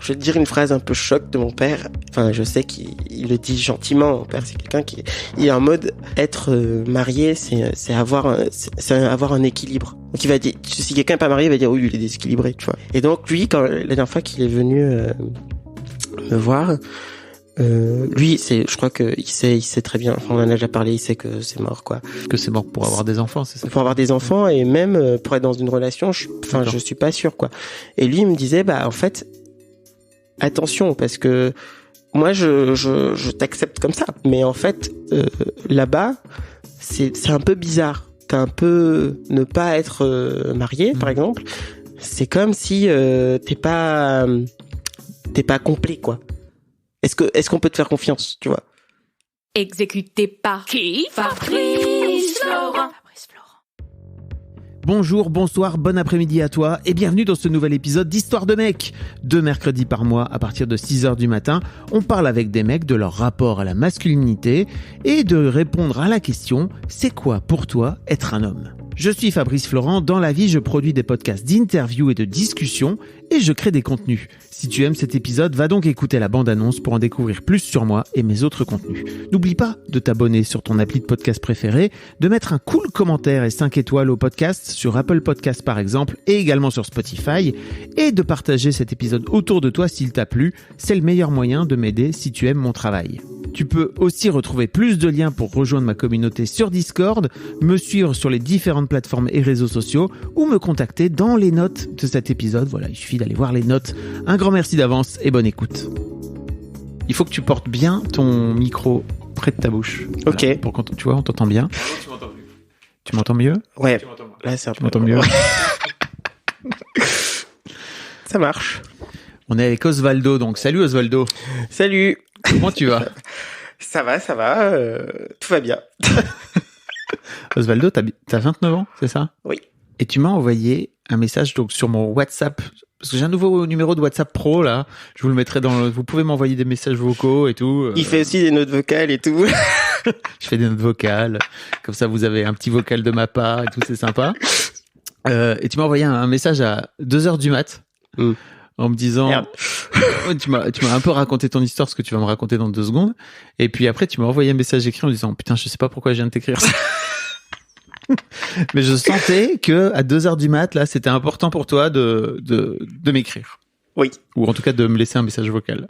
je vais te dire une phrase un peu choc de mon père. Enfin, je sais qu'il le dit gentiment. Mon père, c'est quelqu'un il est en mode être marié, c'est avoir un équilibre. Donc il va dire, si quelqu'un n'est pas marié, il va dire oui, il est déséquilibré, tu vois. Et donc lui, quand la dernière fois qu'il est venu me voir, lui, je crois que il sait très bien. Enfin, on en a déjà parlé. Il sait que c'est mort, quoi. Que c'est mort pour avoir des enfants, c'est ça? Pour avoir des enfants et même pour être dans une relation. Je suis pas sûr, quoi. Et lui, il me disait, en fait, attention, parce que moi, je t'accepte comme ça, mais en fait, là-bas, c'est un peu bizarre. T'as un peu ne pas être marié, par exemple. C'est comme si t'es pas complet, quoi. Est-ce qu'on peut te faire confiance, tu vois? Exécuté par qui? Fabrice Florent. Bonjour, bonsoir, bon après-midi à toi et bienvenue dans ce nouvel épisode d'Histoire de mecs. 2 mercredis par mois à partir de 6h du matin, on parle avec des mecs de leur rapport à la masculinité et de répondre à la question « C'est quoi pour toi être un homme ?» Je suis Fabrice Florent, dans la vie je produis des podcasts d'interviews et de discussions et je crée des contenus. Si tu aimes cet épisode, va donc écouter la bande-annonce pour en découvrir plus sur moi et mes autres contenus. N'oublie pas de t'abonner sur ton appli de podcast préféré, de mettre un cool commentaire et 5 étoiles au podcast sur Apple Podcasts par exemple et également sur Spotify et de partager cet épisode autour de toi s'il t'a plu. C'est le meilleur moyen de m'aider si tu aimes mon travail. Tu peux aussi retrouver plus de liens pour rejoindre ma communauté sur Discord, me suivre sur les différentes plateformes et réseaux sociaux ou me contacter dans les notes de cet épisode. Voilà, il suffit d'aller voir les notes. Un grand merci d'avance et bonne écoute. Il faut que tu portes bien ton micro près de ta bouche. Ok. Voilà, pour tu vois, on t'entend bien. Tu m'entends mieux. Tu m'entends mieux? Ouais. Là, c'est un Tu m'entends mieux? Ça marche. On est avec Osvaldo, donc salut Osvaldo. Salut. Comment tu vas? Ça va. Tout va bien. Osvaldo, t'as 29 ans, c'est ça? Oui. Et tu m'as envoyé un message donc sur mon WhatsApp, parce que j'ai un nouveau numéro de WhatsApp Pro là. Je vous le mettrai vous pouvez m'envoyer des messages vocaux et tout. Il fait aussi des notes vocales et tout. Je fais des notes vocales, comme ça vous avez un petit vocal de ma part et tout, c'est sympa. Et tu m'as envoyé un message à 2h du mat. En me disant, tu m'as un peu raconté ton histoire, ce que tu vas me raconter dans 2 secondes. Et puis après, tu m'as envoyé un message écrit en disant, putain, je sais pas pourquoi je viens de t'écrire ça. Mais je sentais que à 2h du mat, là, c'était important pour toi de m'écrire. Oui. Ou en tout cas de me laisser un message vocal.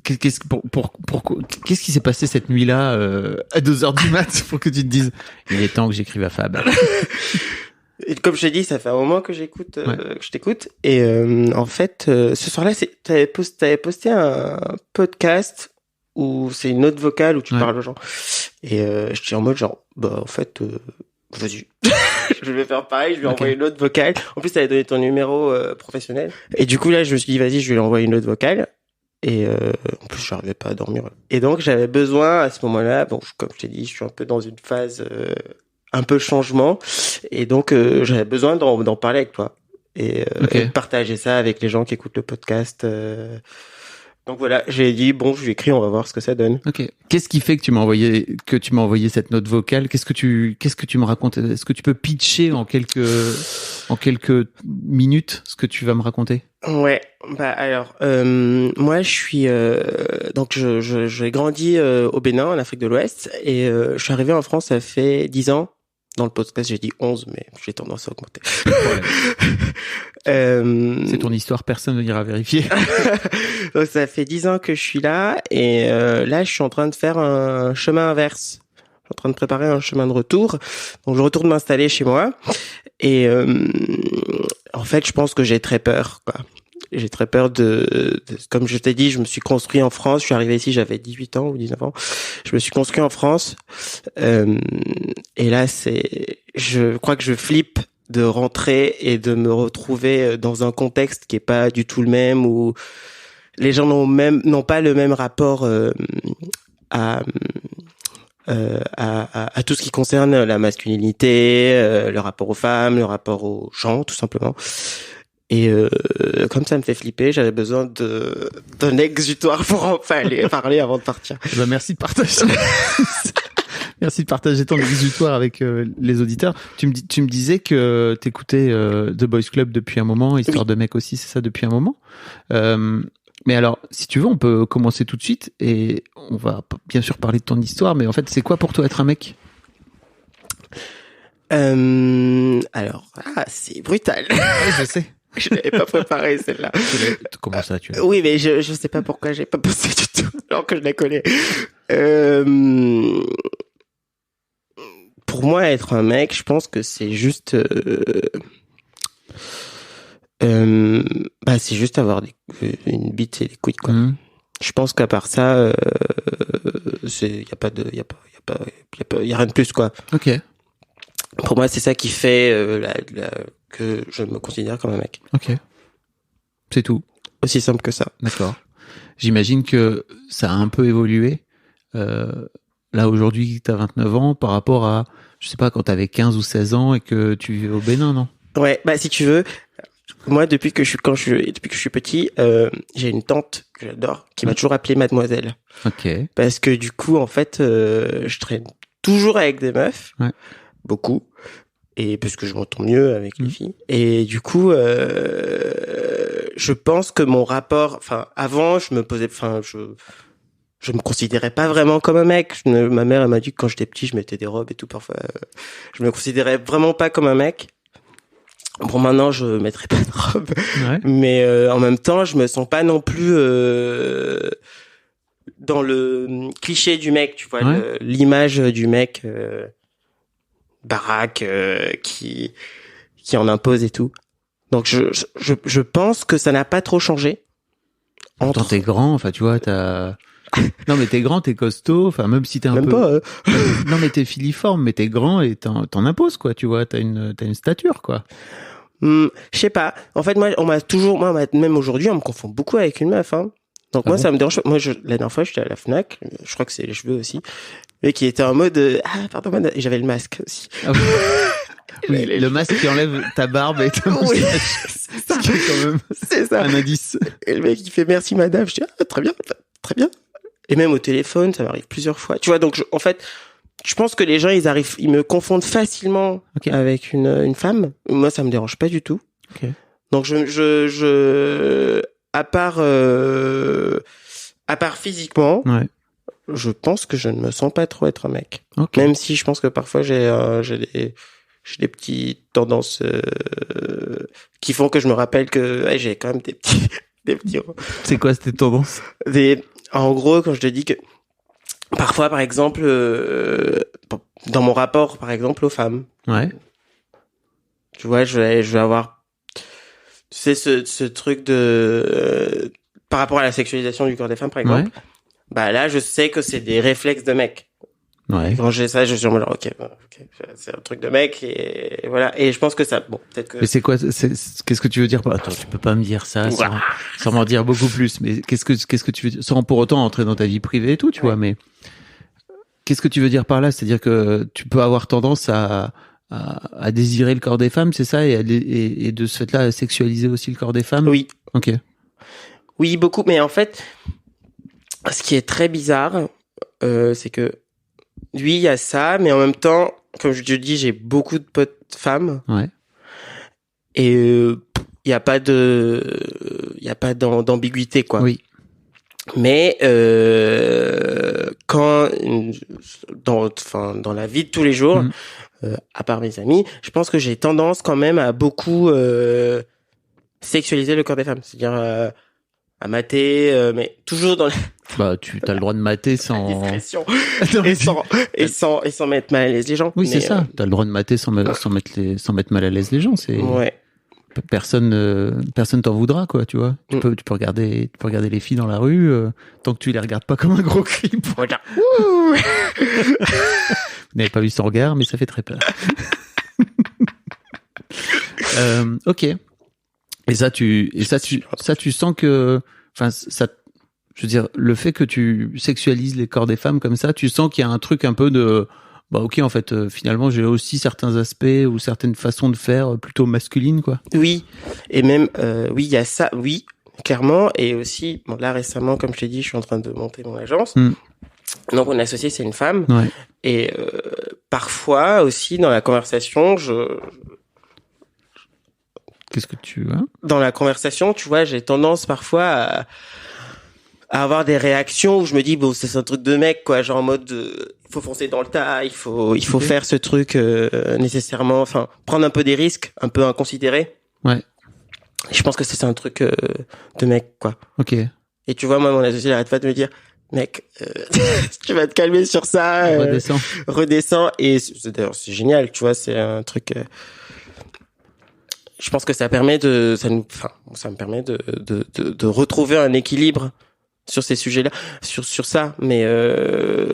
Qu'est-ce qui s'est passé cette nuit-là, à 2h du mat, pour que tu te dises, il est temps que j'écrive à Fab. Et comme je t'ai dit, ça fait un moment que j'écoute, que je t'écoute. Et en fait, ce soir-là, t'avais posté un podcast où c'est une note vocale où tu parles aux gens. Et je suis en mode genre, en fait, vas-y. Je vais faire pareil, je vais envoyer une note vocale. En plus, t'avais donné ton numéro professionnel. Et du coup, là, je me suis dit, vas-y, je vais lui envoyer une note vocale. Et en plus, j'arrivais pas à dormir. Et donc, j'avais besoin, à ce moment-là, comme je t'ai dit, je suis un peu dans une phase... un peu changement, et donc j'avais besoin d'en parler avec toi et de partager ça avec les gens qui écoutent le podcast. Donc voilà, j'ai dit je lui écris, on va voir ce que ça donne. Ok. Qu'est-ce qui fait que tu m'as envoyé cette note vocale? Qu'est-ce que tu me racontes? Est-ce que tu peux pitcher en quelques minutes ce que tu vas me raconter? Ouais. Alors moi je suis donc j'ai grandi au Bénin, en Afrique de l'Ouest, et je suis arrivé en France ça fait 10 ans. Dans le podcast, j'ai dit 11, mais j'ai tendance à augmenter. C'est ton histoire, personne ne ira vérifier. Donc, ça fait 10 ans que je suis là, et là, je suis en train de faire un chemin inverse. Je suis en train de préparer un chemin de retour. Donc, je retourne m'installer chez moi. Et en fait, je pense que j'ai très peur, quoi. J'ai très peur comme je t'ai dit, je me suis construit en France. Je suis arrivé ici, j'avais 18 ans ou 19 ans. Je me suis construit en France. Et là, je crois que je flippe de rentrer et de me retrouver dans un contexte qui est pas du tout le même, où les gens n'ont pas le même rapport à tout ce qui concerne la masculinité, le rapport aux femmes, le rapport aux gens, tout simplement. Et comme ça me fait flipper, j'avais besoin d'un exutoire pour en parler avant de partir. Merci de partager. Merci de partager ton exutoire avec les auditeurs. Tu me disais que t'écoutais The Boys Club depuis un moment, Histoire de mec aussi, c'est ça, depuis un moment. Mais alors, si tu veux, on peut commencer tout de suite et on va bien sûr parler de ton histoire, mais en fait, c'est quoi pour toi être un mec? Alors, c'est brutal. Ouais, je sais. Je l'avais pas préparé celle-là. Comment ça, tu l'as? Oui, mais je sais pas pourquoi j'ai pas pensé du tout, alors que je la connais. Pour moi, être un mec, je pense que c'est juste, c'est juste avoir une bite et des couilles, quoi. Je pense qu'à part ça, y a rien de plus, quoi. Ok. Pour moi, c'est ça qui fait que je me considère comme un mec. Ok. C'est tout. Aussi simple que ça. D'accord. J'imagine que ça a un peu évolué. Là, aujourd'hui, tu as 29 ans par rapport à, je sais pas, quand tu avais 15 ou 16 ans et que tu vivais au Bénin, non? Ouais, si tu veux, moi, depuis que je suis petit, j'ai une tante que j'adore qui m'a toujours appelé mademoiselle. Ok. Parce que du coup, en fait, je traîne toujours avec des meufs. Ouais. Beaucoup. Et parce que je m'entends mieux avec les filles. Et du coup, je pense que mon rapport, avant, je me considérais pas vraiment comme un mec. Ma mère, elle m'a dit que quand j'étais petit, je mettais des robes et tout. Parfois, je me considérais vraiment pas comme un mec. Bon, maintenant, je mettrais pas de robe. Ouais. Mais en même temps, je me sens pas non plus dans le cliché du mec, tu vois, ouais. l'image du mec baraque qui en impose et tout. Donc je pense que ça n'a pas trop changé. Pourtant, t'es grand, tu vois, non, mais t'es grand, t'es costaud, même si t'es un même peu... pas. Non, mais t'es filiforme, mais t'es grand et t'en imposes, quoi, tu vois, t'as une stature, quoi. Je sais pas. En fait, moi, même aujourd'hui, on me confond beaucoup avec une meuf, hein. Donc moi, ça me dérange. Moi, la dernière fois, j'étais à la Fnac, je crois que c'est les cheveux aussi, et qui était en mode pardon, madame, et j'avais le masque aussi. Ah oui. Oui, le masque qui enlève ta barbe et ta moustache. Oui, c'est ça. Ce qui est quand même c'est ça. Un indice. Et le mec, il fait merci madame. Je dis très bien, très bien. Et même au téléphone, ça m'arrive plusieurs fois. Tu vois, donc en fait, je pense que les gens, ils me confondent facilement avec une femme. Moi, ça me dérange pas du tout. Okay. Donc à part physiquement, ouais. Je pense que je ne me sens pas trop être un mec. Okay. Même si je pense que parfois j'ai des petites tendances qui font que je me rappelle que j'ai quand même des petits. C'est quoi cette tendance? En gros, quand je te dis que parfois, par exemple, dans mon rapport, par exemple, aux femmes. Ouais. Tu vois, je vais avoir, tu sais, ce truc de par rapport à la sexualisation du corps des femmes, par exemple. Ouais. Là, je sais que c'est des réflexes de mec. Ouais. Quand j'ai ça, je suis en mode ok, c'est un truc de mec et voilà. Et je pense que ça, peut-être que. Mais c'est quoi, qu'est-ce que tu veux dire par... Attends, tu peux pas me dire ça sans m'en dire beaucoup plus. Mais qu'est-ce que tu veux dire, sans pour autant entrer dans ta vie privée et tout, tu vois, mais qu'est-ce que tu veux dire par là? C'est-à-dire que tu peux avoir tendance à désirer le corps des femmes, c'est ça, et de ce fait-là, à sexualiser aussi le corps des femmes? Oui. Ok. Oui, beaucoup. Mais en fait, ce qui est très bizarre, c'est que lui, il y a ça, mais en même temps, comme je te dis, j'ai beaucoup de potes femmes. Ouais. Et il y a pas d'ambiguïté, quoi. Oui. Mais quand dans la vie de tous les jours, à part mes amis, je pense que j'ai tendance quand même à beaucoup sexualiser le corps des femmes, c'est-à-dire à mater, mais toujours dans tu as le droit de mater sans discrétion et sans mettre mal à l'aise les gens. Oui, mais c'est ça. T'as le droit de mater sans mettre mal à l'aise les gens. C'est personne t'en voudra, quoi. Tu vois. Tu peux regarder les filles dans la rue tant que tu les regardes pas comme un gros clip. Vous n'avez pas vu son regard, mais ça fait très peur. Ok. Et ça, tu sens que, je veux dire, le fait que tu sexualises les corps des femmes comme ça, tu sens qu'il y a un truc un peu de, ok, en fait, finalement, j'ai aussi certains aspects ou certaines façons de faire plutôt masculines, quoi. Oui. Et même, oui, il y a ça, oui, clairement. Et aussi, là, récemment, comme je t'ai dit, je suis en train de monter mon agence. Donc mon associé c'est une femme. Ouais. Et parfois aussi dans la conversation, Qu'est-ce que tu as? Dans la conversation, tu vois, j'ai tendance parfois à avoir des réactions où je me dis bon c'est un truc de mec quoi, genre en mode il faut foncer dans le tas, il faut faire ce truc nécessairement, enfin prendre un peu des risques, un peu inconsidérés. Ouais. Et je pense que c'est un truc de mec quoi. Ok. Et tu vois moi mon associé il arrête pas de me dire mec tu vas te calmer sur ça, redescends et d'ailleurs c'est génial, tu vois, c'est un truc je pense que ça me permet de retrouver un équilibre sur ces sujets-là, sur ça. Mais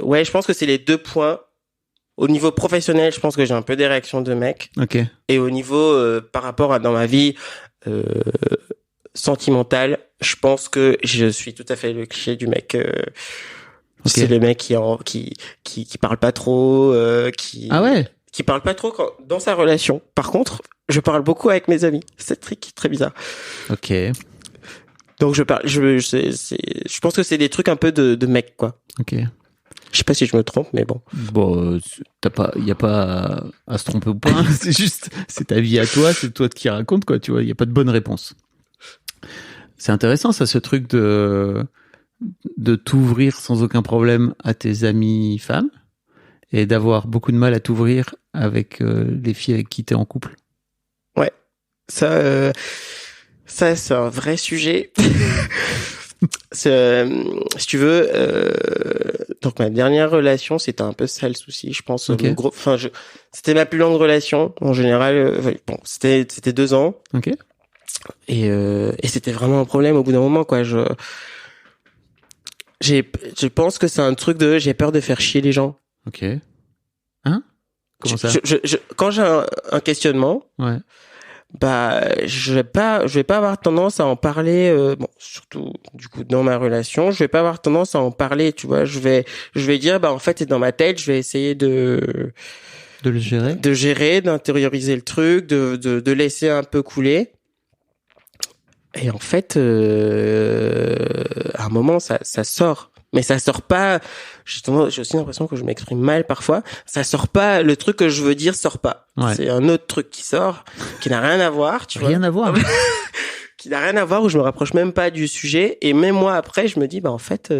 ouais, je pense que c'est les 2 points. Au niveau professionnel, je pense que j'ai un peu des réactions de mec. Ok. Et au niveau par rapport à dans ma vie sentimentale, je pense que je suis tout à fait le cliché du mec. C'est le mec qui parle pas trop, qui parle pas trop dans sa relation. Par contre, je parle beaucoup avec mes amis. C'est très bizarre. Ok. Donc je pense que c'est des trucs un peu de mec quoi. Ok. Je sais pas si je me trompe, mais bon. Bon, y a pas à se tromper au point. C'est juste, c'est ta vie à toi, c'est toi qui raconte quoi. Tu vois, y a pas de bonne réponse. C'est intéressant ça, ce truc de t'ouvrir sans aucun problème à tes amis femmes et d'avoir beaucoup de mal à t'ouvrir avec les filles avec qui t'es en couple. Ouais, ça c'est un vrai sujet. Si tu veux, donc ma dernière relation, c'était un peu ça le souci, je pense. Okay. C'était ma plus longue relation en général. Bon, c'était 2 ans. Ok. Et c'était vraiment un problème au bout d'un moment, quoi. Je pense que c'est un truc j'ai peur de faire chier les gens. Ok. Hein? Comment ça? Quand j'ai un questionnement. Ouais. Bah, je vais pas avoir tendance à en parler, bon, surtout, du coup, dans ma relation, je vais pas avoir tendance à en parler, tu vois, je vais dire, bah, en fait, c'est dans ma tête, je vais essayer de le gérer, d'intérioriser le truc, de laisser un peu couler. Et en fait, à un moment, ça sort. Mais ça sort pas, j'ai aussi l'impression que je m'exprime mal parfois, ça sort pas, le truc que je veux dire sort pas. Ouais. C'est un autre truc qui sort, qui n'a rien à voir, tu vois. Rien à voir. Qui n'a rien à voir, où je me rapproche même pas du sujet, et même moi après, je me dis, bah en fait,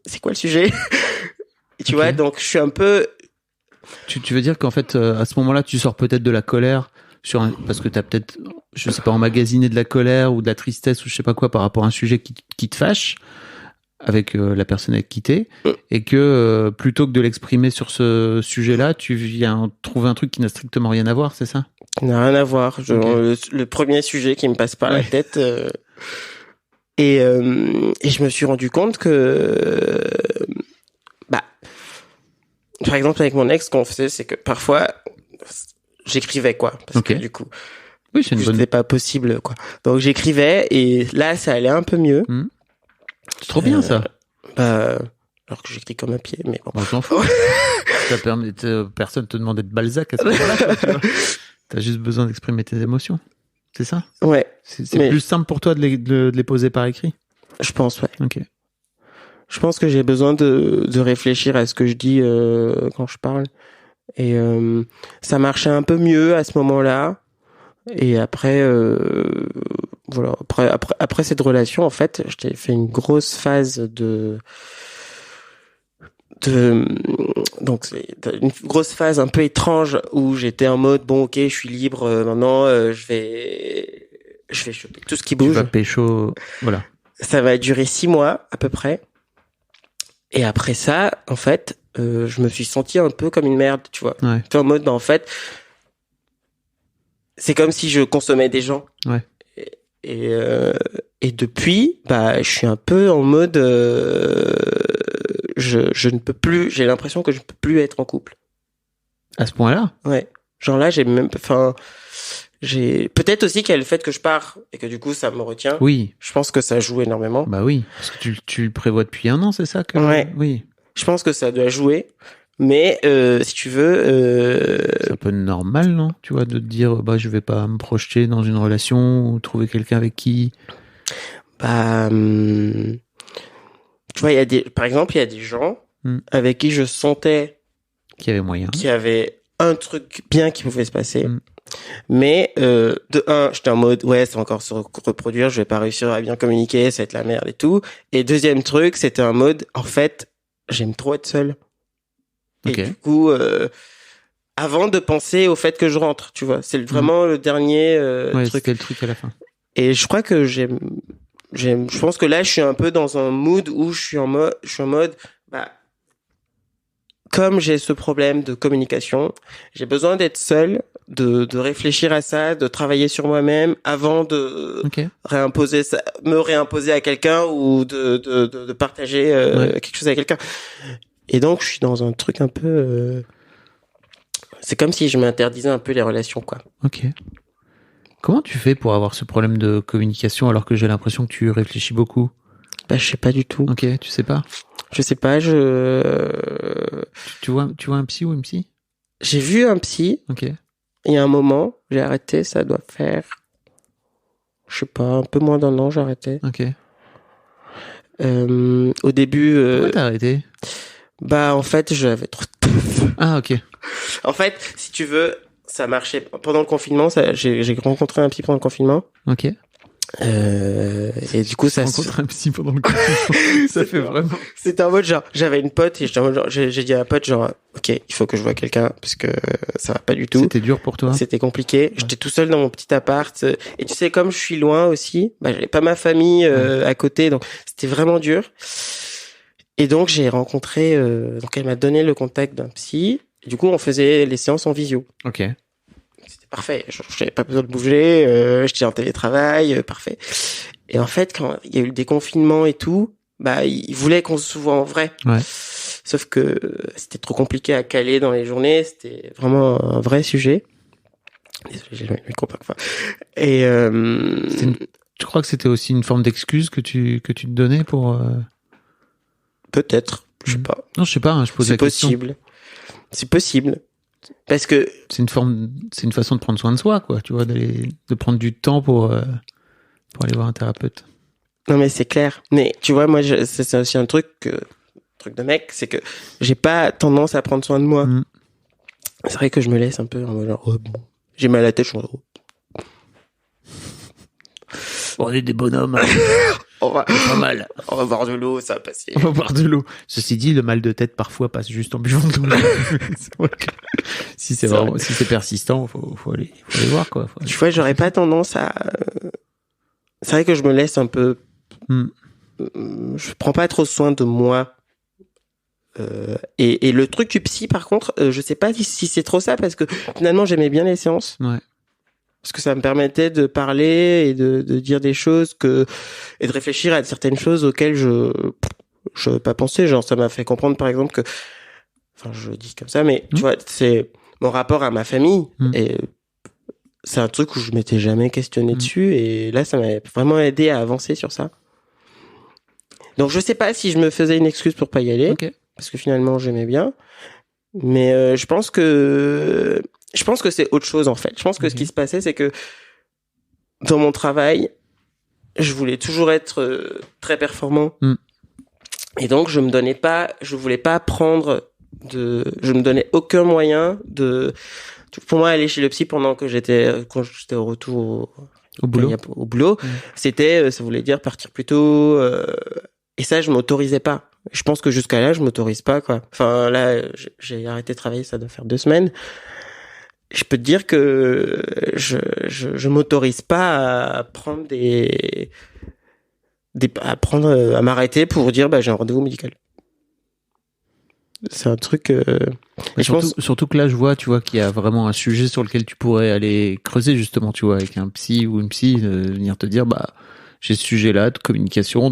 c'est quoi le sujet? Et tu vois, donc je suis un peu... Tu veux dire qu'en fait, à ce moment-là, tu sors peut-être de la colère parce que t'as peut-être, je sais pas, emmagasiné de la colère ou de la tristesse ou je sais pas quoi par rapport à un sujet qui te fâche avec la personne avec qui t'es, et que plutôt que de l'exprimer sur ce sujet-là, tu viens trouver un truc qui n'a strictement rien à voir, c'est ça? Qui n'a rien à voir. Le premier sujet qui me passe par la tête. Et je me suis rendu compte que, bah, par exemple avec mon ex, ce qu'on faisait, c'est que parfois j'écrivais quoi, parce que du coup, oui, c'est une bonne. C'était pas possible quoi. Donc j'écrivais et là ça allait un peu mieux. C'est trop bien ça. Bah, alors que j'écris comme un pied, mais bon. On s'en fout. Ça permet, personne te demande d'être Balzac à ce moment-là. T'as juste besoin d'exprimer tes émotions. C'est ça? Ouais. C'est plus simple pour toi de les poser par écrit? Je pense, ouais. Ok. Je pense que j'ai besoin de réfléchir à ce que je dis quand je parle. Et ça marchait un peu mieux à ce moment-là. Et après, voilà. Après cette relation, en fait, j'ai fait une grosse phase donc c'est une grosse phase un peu étrange où j'étais en mode bon ok je suis libre maintenant je vais choper tout ce qui bouge. Tu vas pécho, voilà. Ça va durer 6 mois à peu près. Et après ça, en fait, je me suis senti un peu comme une merde, tu vois. Ouais. En mode en fait, c'est comme si je consommais des gens. Ouais. Et depuis, bah, je suis un peu en mode, je ne peux plus, j'ai l'impression que je ne peux plus être en couple. À ce point-là? Ouais. Genre là, j'ai peut-être aussi qu'il y a le fait que je pars et que du coup, ça me retient. Oui. Je pense que ça joue énormément. Bah oui. Parce que tu le prévois depuis 1 an, c'est ça que... Ouais. Oui. Je pense que ça doit jouer. Mais, si tu veux, c'est un peu normal, non? Tu vois, de te dire, bah, je vais pas me projeter dans une relation ou trouver quelqu'un avec qui. Bah, tu tu vois, par exemple, il y a des gens avec qui je sentais qu'il y avait moyen, qu'il y avait un truc bien qui pouvait se passer. Mais de un, j'étais en mode ouais, c'est encore se reproduire, je vais pas réussir à bien communiquer, ça va être la merde et tout. Et deuxième truc, c'était un mode en fait, j'aime trop être seul. Okay. Et du coup avant de penser au fait que je rentre, tu vois, c'est vraiment le dernier ouais, truc. C'était le truc à la fin. Et je crois que je pense que là je suis un peu dans un mood où je suis en mode bah comme j'ai ce problème de communication, j'ai besoin d'être seul, de réfléchir à ça, de travailler sur moi-même avant de réimposer ça, me réimposer à quelqu'un ou de partager quelque chose avec quelqu'un. Et donc, je suis dans un truc un peu... c'est comme si je m'interdisais un peu les relations, quoi. Ok. Comment tu fais pour avoir ce problème de communication alors que j'ai l'impression que tu réfléchis beaucoup? Bah, je sais pas du tout. Ok, tu sais pas? Je sais pas, Tu vois un psy ou une psy? J'ai vu un psy. Ok. Il y a un moment, j'ai arrêté, ça doit faire, je sais pas, un peu moins d'un an, j'ai arrêté. Ok. Au début... Pourquoi t'as arrêté? Bah, en fait, j'avais trop de taf. Ah, ok. En fait, si tu veux, ça marchait. Pendant le confinement, j'ai rencontré un psy pendant le confinement. Ok. Et du coup, ça rencontré un psy pendant le confinement. Ça fait vraiment. C'était en mode genre, j'avais une pote et j'ai dit à la pote genre, ok, il faut que je voie quelqu'un parce que ça va pas du tout. C'était dur pour toi? C'était compliqué. Ouais. J'étais tout seul dans mon petit appart et tu sais, comme je suis loin aussi, bah j'avais pas ma famille à côté, donc c'était vraiment dur. Et donc j'ai rencontré, donc elle m'a donné le contact d'un psy. Et du coup, on faisait les séances en visio. Ok. C'était parfait. J'avais pas besoin de bouger. J'étais en télétravail, parfait. Et en fait, quand il y a eu le déconfinement et tout, bah, ils voulaient qu'on se voit en vrai. Ouais. Sauf que c'était trop compliqué à caler dans les journées. C'était vraiment un vrai sujet. Désolé, j'ai le micro parfois. Et tu crois que c'était aussi une forme d'excuse que tu te donnais pour Peut-être. Je sais pas. Non, je sais pas. Hein, je pose la question. C'est possible. Parce que c'est une façon de prendre soin de soi, quoi. Tu vois, de prendre du temps pour aller voir un thérapeute. Non, mais c'est clair. Mais tu vois, moi, c'est aussi un truc de mec, c'est que j'ai pas tendance à prendre soin de moi. C'est vrai que je me laisse un peu en mode genre, bon, j'ai mal à la tête, je suis en mode, on est des bonhommes. On va pas mal. On va boire de l'eau, ça va passer. On va boire de l'eau. Ceci dit, le mal de tête parfois passe juste en buvant de l'eau. Si c'est persistant, faut aller voir, quoi. Tu vois, j'aurais pas tendance à. C'est vrai que je me laisse un peu. Je prends pas trop soin de moi. Et le truc du psy, par contre, je sais pas si c'est trop ça parce que finalement j'aimais bien les séances. Ouais. Parce que ça me permettait de parler et de dire des choses et de réfléchir à certaines choses auxquelles je pas pensé. Genre, ça m'a fait comprendre, par exemple, que, enfin, je dis comme ça, mais tu vois, c'est mon rapport à ma famille et c'est un truc où je m'étais jamais questionné dessus et là, ça m'a vraiment aidé à avancer sur ça. Donc, je sais pas si je me faisais une excuse pour pas y aller. Okay. Parce que finalement, j'aimais bien. Mais je pense que c'est autre chose, en fait. Je pense que ce qui se passait, c'est que dans mon travail, je voulais toujours être très performant. Et donc, je voulais pas je me donnais aucun moyen pour moi, aller chez le psy quand j'étais au retour au boulot, ça voulait dire partir plus tôt, et ça, je m'autorisais pas. Je pense que jusqu'à là, je m'autorise pas, quoi. Enfin, là, j'ai arrêté de travailler, ça doit faire 2 semaines. Je peux te dire que je m'autorise pas à prendre à m'arrêter pour dire, bah, j'ai un rendez-vous médical. C'est un truc, surtout que là, je vois, tu vois, qu'il y a vraiment un sujet sur lequel tu pourrais aller creuser, justement, tu vois, avec un psy ou une psy, venir te dire, bah, j'ai ce sujet-là de communication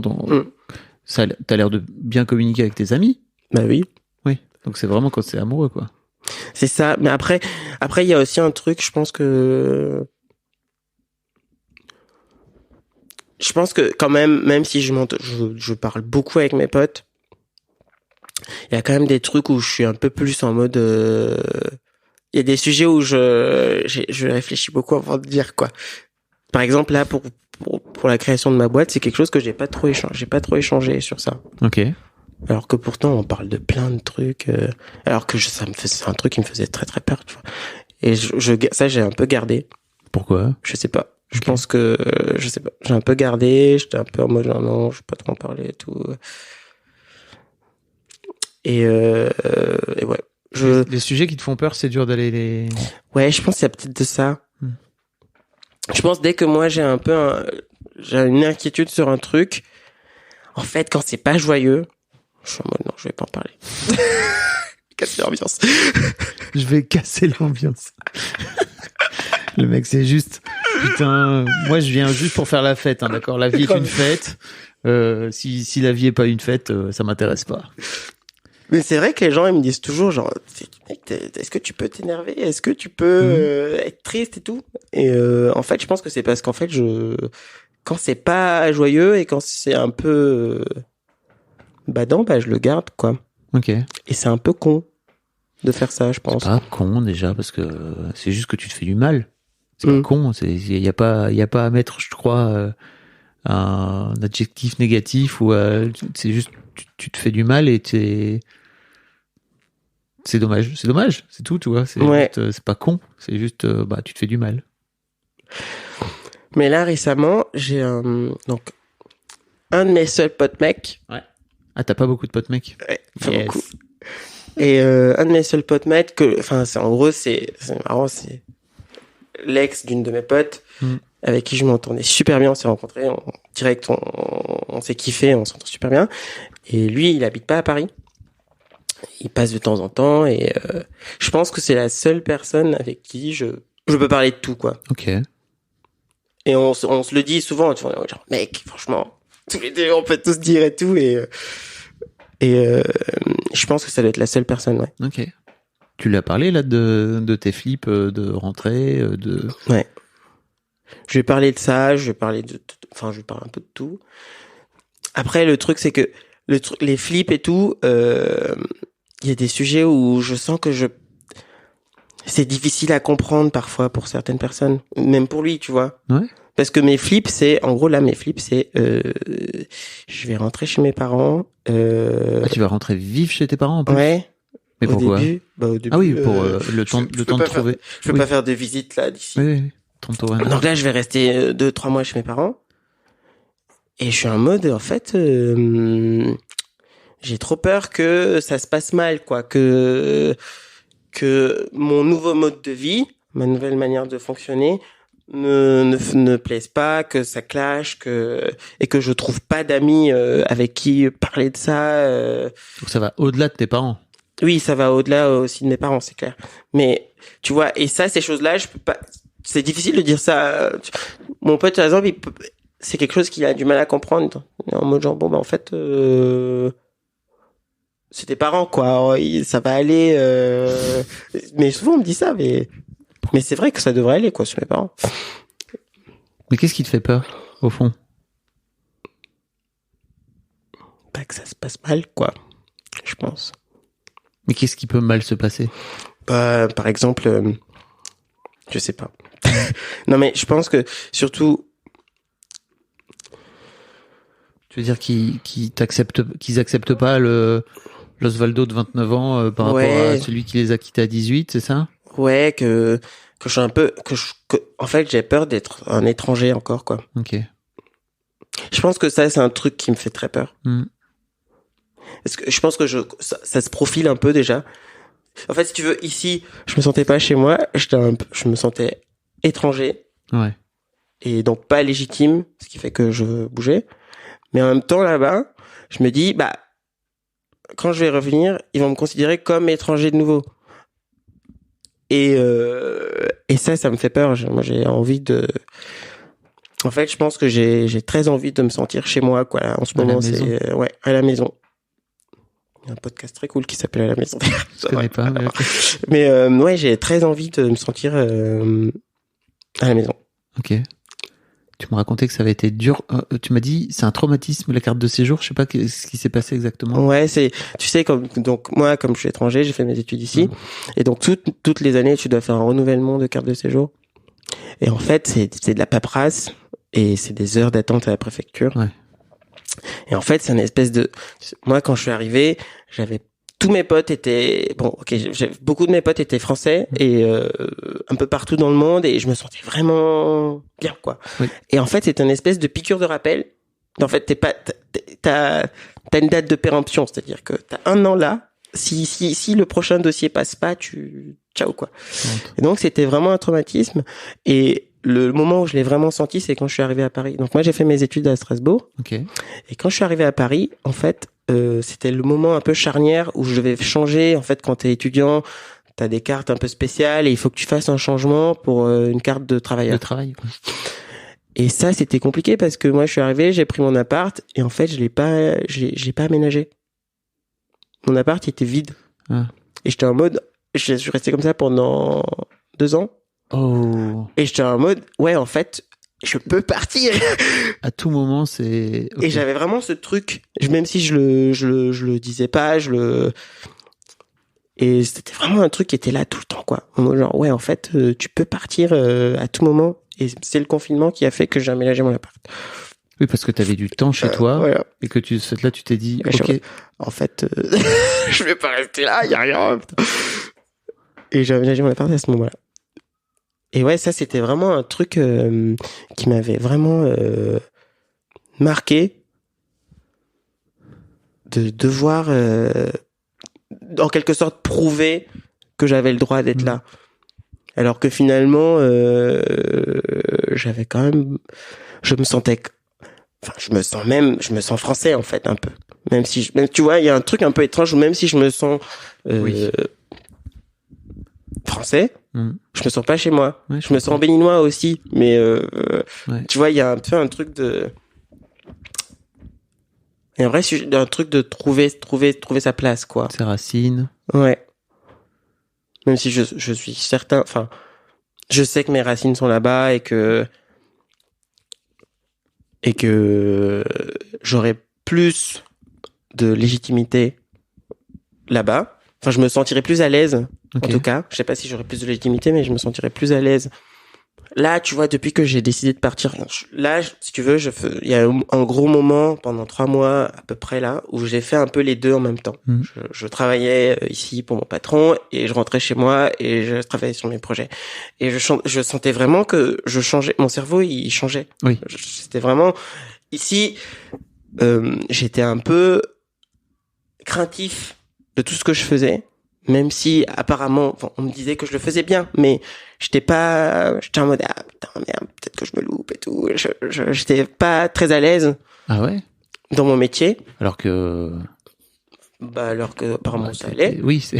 t'as l'air de bien communiquer avec tes amis. Bah oui. Oui. Donc c'est vraiment quand c'est amoureux, quoi. C'est ça. Mais après, il y a aussi un truc, je pense que quand même si je parle beaucoup avec mes potes, il y a quand même des trucs où je suis un peu plus en mode, il y a des sujets où je réfléchis beaucoup avant de dire, quoi. Par exemple, là, pour la création de ma boîte, c'est quelque chose que j'ai pas trop échangé sur ça. Ok. Alors que pourtant, on parle de plein de trucs, alors que c'est un truc qui me faisait très très peur, tu vois. Et ça, j'ai un peu gardé. Pourquoi? Je sais pas. Je pense que, je sais pas. J'ai un peu gardé, j'étais un peu en mode, non, je vais pas trop en parler et tout. Et ouais. Les sujets qui te font peur, c'est dur d'aller les... Ouais, je pense qu'il y a peut-être de ça. Je pense dès que moi j'ai j'ai une inquiétude sur un truc, en fait, quand c'est pas joyeux, je suis en mode non, je vais pas en parler. Casser l'ambiance. Je vais casser l'ambiance. Le mec, c'est juste, putain, moi je viens juste pour faire la fête, hein, d'accord? La vie est une fête. Si la vie est pas une fête, ça m'intéresse pas. Mais c'est vrai que les gens, ils me disent toujours, genre, est-ce que tu peux t'énerver? Est-ce que tu peux être triste et tout? Et en fait, je pense que c'est parce qu'en fait, quand c'est pas joyeux et quand c'est un peu badant, bah, je le garde, quoi. Ok. Et c'est un peu con de faire ça, je pense. C'est pas con, déjà, parce que c'est juste que tu te fais du mal. C'est pas con, y a pas à mettre, je crois, un adjectif négatif ou c'est juste, tu te fais du mal et c'est dommage, c'est tout, tu vois. C'est pas con, c'est juste, tu te fais du mal. Mais là, récemment, j'ai un de mes seuls potes mecs. Ouais. Ah, t'as pas beaucoup de potes mecs? Ouais, pas beaucoup. Et un de mes seuls potes mecs, en gros, c'est marrant, c'est l'ex d'une de mes potes, avec qui je m'entendais super bien, on s'est rencontrés, direct, on s'est kiffé, on s'entend super bien. Et lui, il habite pas à Paris. Il passe de temps en temps et je pense que c'est la seule personne avec qui je peux parler de tout, quoi. Ok. Et on se le dit souvent, tu vois, genre, mec, franchement, tous les deux, on peut tous dire et tout, et je pense que ça doit être la seule personne, ouais. Ok. Tu lui as parlé, là, de tes flips, de rentrée, Ouais. Je vais parler de ça, je vais parler un peu de tout. Après, le truc, c'est que les flips et tout, il y a des sujets où je sens que c'est difficile à comprendre parfois pour certaines personnes, même pour lui, tu vois. Ouais. Parce que mes flips, c'est je vais rentrer chez mes parents. Tu vas rentrer vivre chez tes parents en plus? Ouais. Mais pourquoi? Au début, ah oui, pour le temps de trouver. Je peux pas faire de visite là d'ici. Oui. Donc là, je vais rester 2-3 mois chez mes parents. Et je suis en mode, en fait, j'ai trop peur que ça se passe mal, quoi, que mon nouveau mode de vie, ma nouvelle manière de fonctionner, ne plaise pas, que ça clash, et que je trouve pas d'amis avec qui parler de ça. Donc ça va au-delà de tes parents. Oui, ça va au-delà aussi de mes parents, c'est clair. Mais tu vois, et ça, ces choses-là, je peux pas. C'est difficile de dire ça. Mon pote, par exemple, c'est quelque chose qu'il a du mal à comprendre. En mode genre, bon, en fait, c'est tes parents, quoi. Ça va aller. Mais souvent, on me dit ça, mais c'est vrai que ça devrait aller, quoi, sur mes parents. Mais qu'est-ce qui te fait peur, au fond? Pas que ça se passe mal, quoi. Je pense. Mais qu'est-ce qui peut mal se passer? Par exemple, je sais pas. Non, mais je pense que surtout. Tu veux dire qu'ils acceptent pas l'Osvaldo de 29 ans par rapport à celui qui les a quittés à 18, c'est ça? Ouais, que je suis un peu, en fait, j'ai peur d'être un étranger encore, quoi. Ok. Je pense que ça, c'est un truc qui me fait très peur. Parce que je pense que ça se profile un peu déjà. En fait, si tu veux, ici, je me sentais pas chez moi, je me sentais étranger. Ouais. Et donc pas légitime, ce qui fait que je bougeais. Mais en même temps, là-bas, je me dis, quand je vais revenir, ils vont me considérer comme étranger de nouveau. Et ça me fait peur. Moi, j'ai envie en fait, je pense que j'ai très envie de me sentir chez moi, quoi. Là, en ce moment, c'est à la maison. Il y a un podcast très cool qui s'appelle À la maison. Je connais pas. Mais j'ai très envie de me sentir à la maison. Ok. Tu me racontais que ça avait été dur. Tu m'as dit, c'est un traumatisme, la carte de séjour. Je sais pas ce qui s'est passé exactement. Ouais, tu sais, moi, comme je suis étranger, j'ai fait mes études ici. Et donc, toutes les années, tu dois faire un renouvellement de carte de séjour. Et en fait, c'est de la paperasse. et c'est des heures d'attente à la préfecture. Ouais. Et en fait, c'est une espèce de... Moi, quand je suis arrivé, tous mes potes étaient... Bon, ok, beaucoup de mes potes étaient français et un peu partout dans le monde et je me sentais vraiment bien, quoi. Oui. Et en fait, c'est une espèce de piqûre de rappel. En fait, t'as une date de péremption, c'est-à-dire que t'as 1 an là. Si le prochain dossier passe pas, ciao, quoi. Et donc, c'était vraiment un traumatisme. Et le moment où je l'ai vraiment senti, c'est quand je suis arrivé à Paris. Donc moi, j'ai fait mes études à Strasbourg. Ok. Et quand je suis arrivé à Paris, en fait, c'était le moment un peu charnière où je devais changer. En fait, quand t'es étudiant, t'as des cartes un peu spéciales et il faut que tu fasses un changement pour une carte de travailleur. De travail. Ouais. Et ça, c'était compliqué parce que moi, je suis arrivé, j'ai pris mon appart et en fait, j'ai pas aménagé. Mon appart, il était vide. Ah. Et j'étais en mode, je suis resté comme ça pendant 2 ans. Oh. Et j'étais en mode, ouais, en fait, je peux partir. À tout moment, c'est... Okay. Et j'avais vraiment ce truc, même si je le disais pas, et c'était vraiment un truc qui était là tout le temps, quoi. Genre, ouais, en fait, tu peux partir à tout moment. Et c'est le confinement qui a fait que j'ai aménagé mon appart. Oui, parce que t'avais du temps chez toi. Voilà. Et que tu t'es dit, ok. En fait, je vais pas rester là, y a rien. Et j'ai aménagé mon appart à ce moment-là. Et ouais, ça, c'était vraiment un truc qui m'avait vraiment marqué de devoir, en quelque sorte, prouver que j'avais le droit d'être là. Alors que finalement, j'avais quand même... Je me sens français, en fait, un peu. Même tu vois, il y a un truc un peu étrange, même si je me sens français, je me sens pas chez moi. Ouais, je me sens béninois aussi, mais tu vois, il y a un peu un truc de... Il y a un truc de trouver sa place, quoi. Ses racines. Ouais. Même si je suis certain, enfin, je sais que mes racines sont là-bas et que j'aurais plus de légitimité là-bas. Enfin, je me sentirais plus à l'aise, en tout cas. Je sais pas si j'aurais plus de légitimité, mais je me sentirais plus à l'aise. Là, tu vois, depuis que j'ai décidé de partir, là, si tu veux, il y a un gros moment pendant 3 mois à peu près là où j'ai fait un peu les deux en même temps. Je travaillais ici pour mon patron et je rentrais chez moi et je travaillais sur mes projets. Et je sentais vraiment que je changeais. Mon cerveau, il changeait. Oui. C'était vraiment ici. J'étais un peu craintif de tout ce que je faisais. Même si, apparemment, on me disait que je le faisais bien, mais j'étais en mode, ah, putain, merde, peut-être que je me loupe et tout. J'étais pas très à l'aise. Ah ouais? Dans mon métier. Alors que, apparemment, ça allait. Oui, c'est,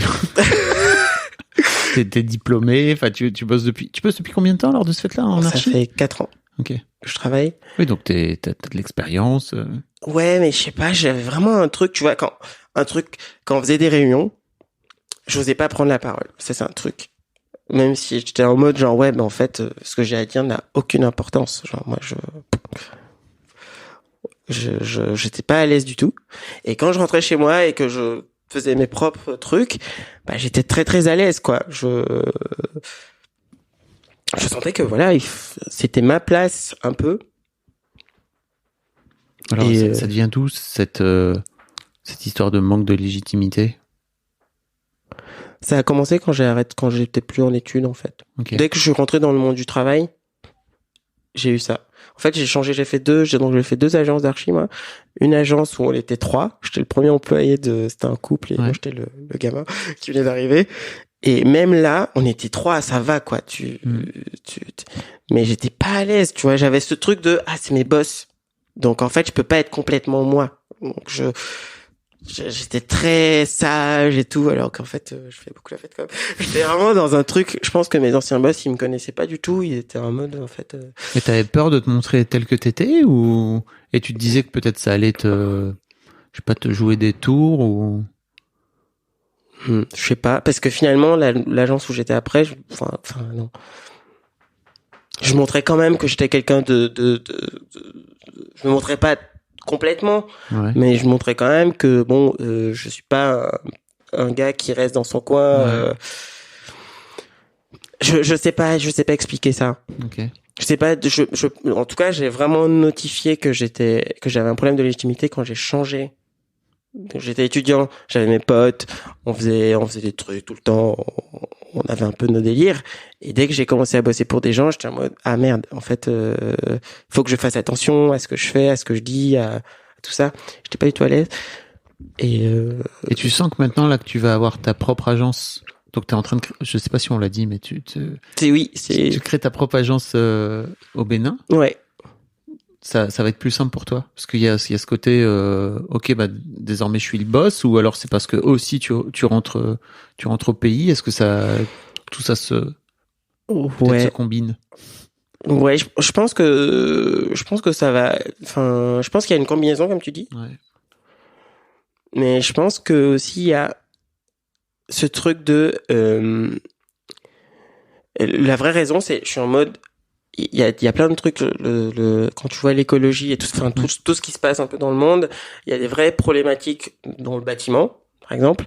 t'es diplômé, enfin, tu bosses depuis combien de temps lors de ce fait-là, en archi? Ça fait 4 ans. Ok. Je travaille. Oui, donc t'as de l'expérience. Ouais, mais je sais pas, j'avais vraiment un truc, tu vois, quand on faisait des réunions, j'osais pas prendre la parole. Ça, c'est un truc. Même si j'étais en mode genre, ouais, mais en fait, ce que j'ai à dire n'a aucune importance. Genre, moi, j'étais pas à l'aise du tout. Et quand je rentrais chez moi et que je faisais mes propres trucs, bah, j'étais très, très à l'aise, quoi. Je sentais que, voilà, c'était ma place, un peu. Alors, ça devient d'où, cette histoire de manque de légitimité? Ça a commencé quand j'étais plus en études, en fait. Okay. Dès que je suis rentré dans le monde du travail, j'ai eu ça. En fait, j'ai fait 2 agences d'archi, moi. Une agence où on était 3. J'étais le premier employé c'était un couple et moi, j'étais le gamin qui venait d'arriver. Et même là, on était 3, ça va, quoi. Mais j'étais pas à l'aise, tu vois. J'avais ce truc de, c'est mes boss. Donc, en fait, je peux pas être complètement moi. Donc, j'étais très sage et tout, alors qu'en fait, je fais beaucoup la fête quand même. J'étais vraiment dans un truc, je pense que mes anciens boss, ils me connaissaient pas du tout, ils étaient en mode, en fait... Mais t'avais peur de te montrer tel que t'étais, ou... Et tu te disais que peut-être ça allait te jouer des tours, ou... Je sais pas, parce que finalement, l'agence où j'étais après, non. Je montrais quand même que j'étais quelqu'un je me montrais pas complètement, ouais. Mais je montrais quand même que bon, je suis pas un gars qui reste dans son coin. Ouais. Je sais pas expliquer ça. Okay. Je sais pas, en tout cas, j'ai vraiment notifié que j'avais un problème de légitimité quand j'ai changé. Donc, j'étais étudiant, j'avais mes potes, on faisait des trucs tout le temps, on avait un peu nos délires. Et dès que j'ai commencé à bosser pour des gens, j'étais en mode, ah merde, en fait, faut que je fasse attention à ce que je fais, à ce que je dis, à tout ça. J'étais pas du tout à l'aise. Et tu sens que maintenant, là, que tu vas avoir ta propre agence. Donc, t'es en train de je sais pas si on l'a dit, mais tu crées ta propre agence au Bénin. Ouais. Ça va être plus simple pour toi parce qu'il y a ce côté ok, bah désormais je suis le boss, ou alors c'est parce que aussi tu rentres au pays. Est-ce que tout ça se combine? Ouais, je pense que ça va. Enfin, je pense qu'il y a une combinaison comme tu dis. Ouais. Mais je pense que aussi il y a ce truc de la vraie raison, c'est je suis en mode il y a plein de trucs quand tu vois l'écologie et tout ce qui se passe un peu dans le monde, il y a des vraies problématiques dans le bâtiment par exemple,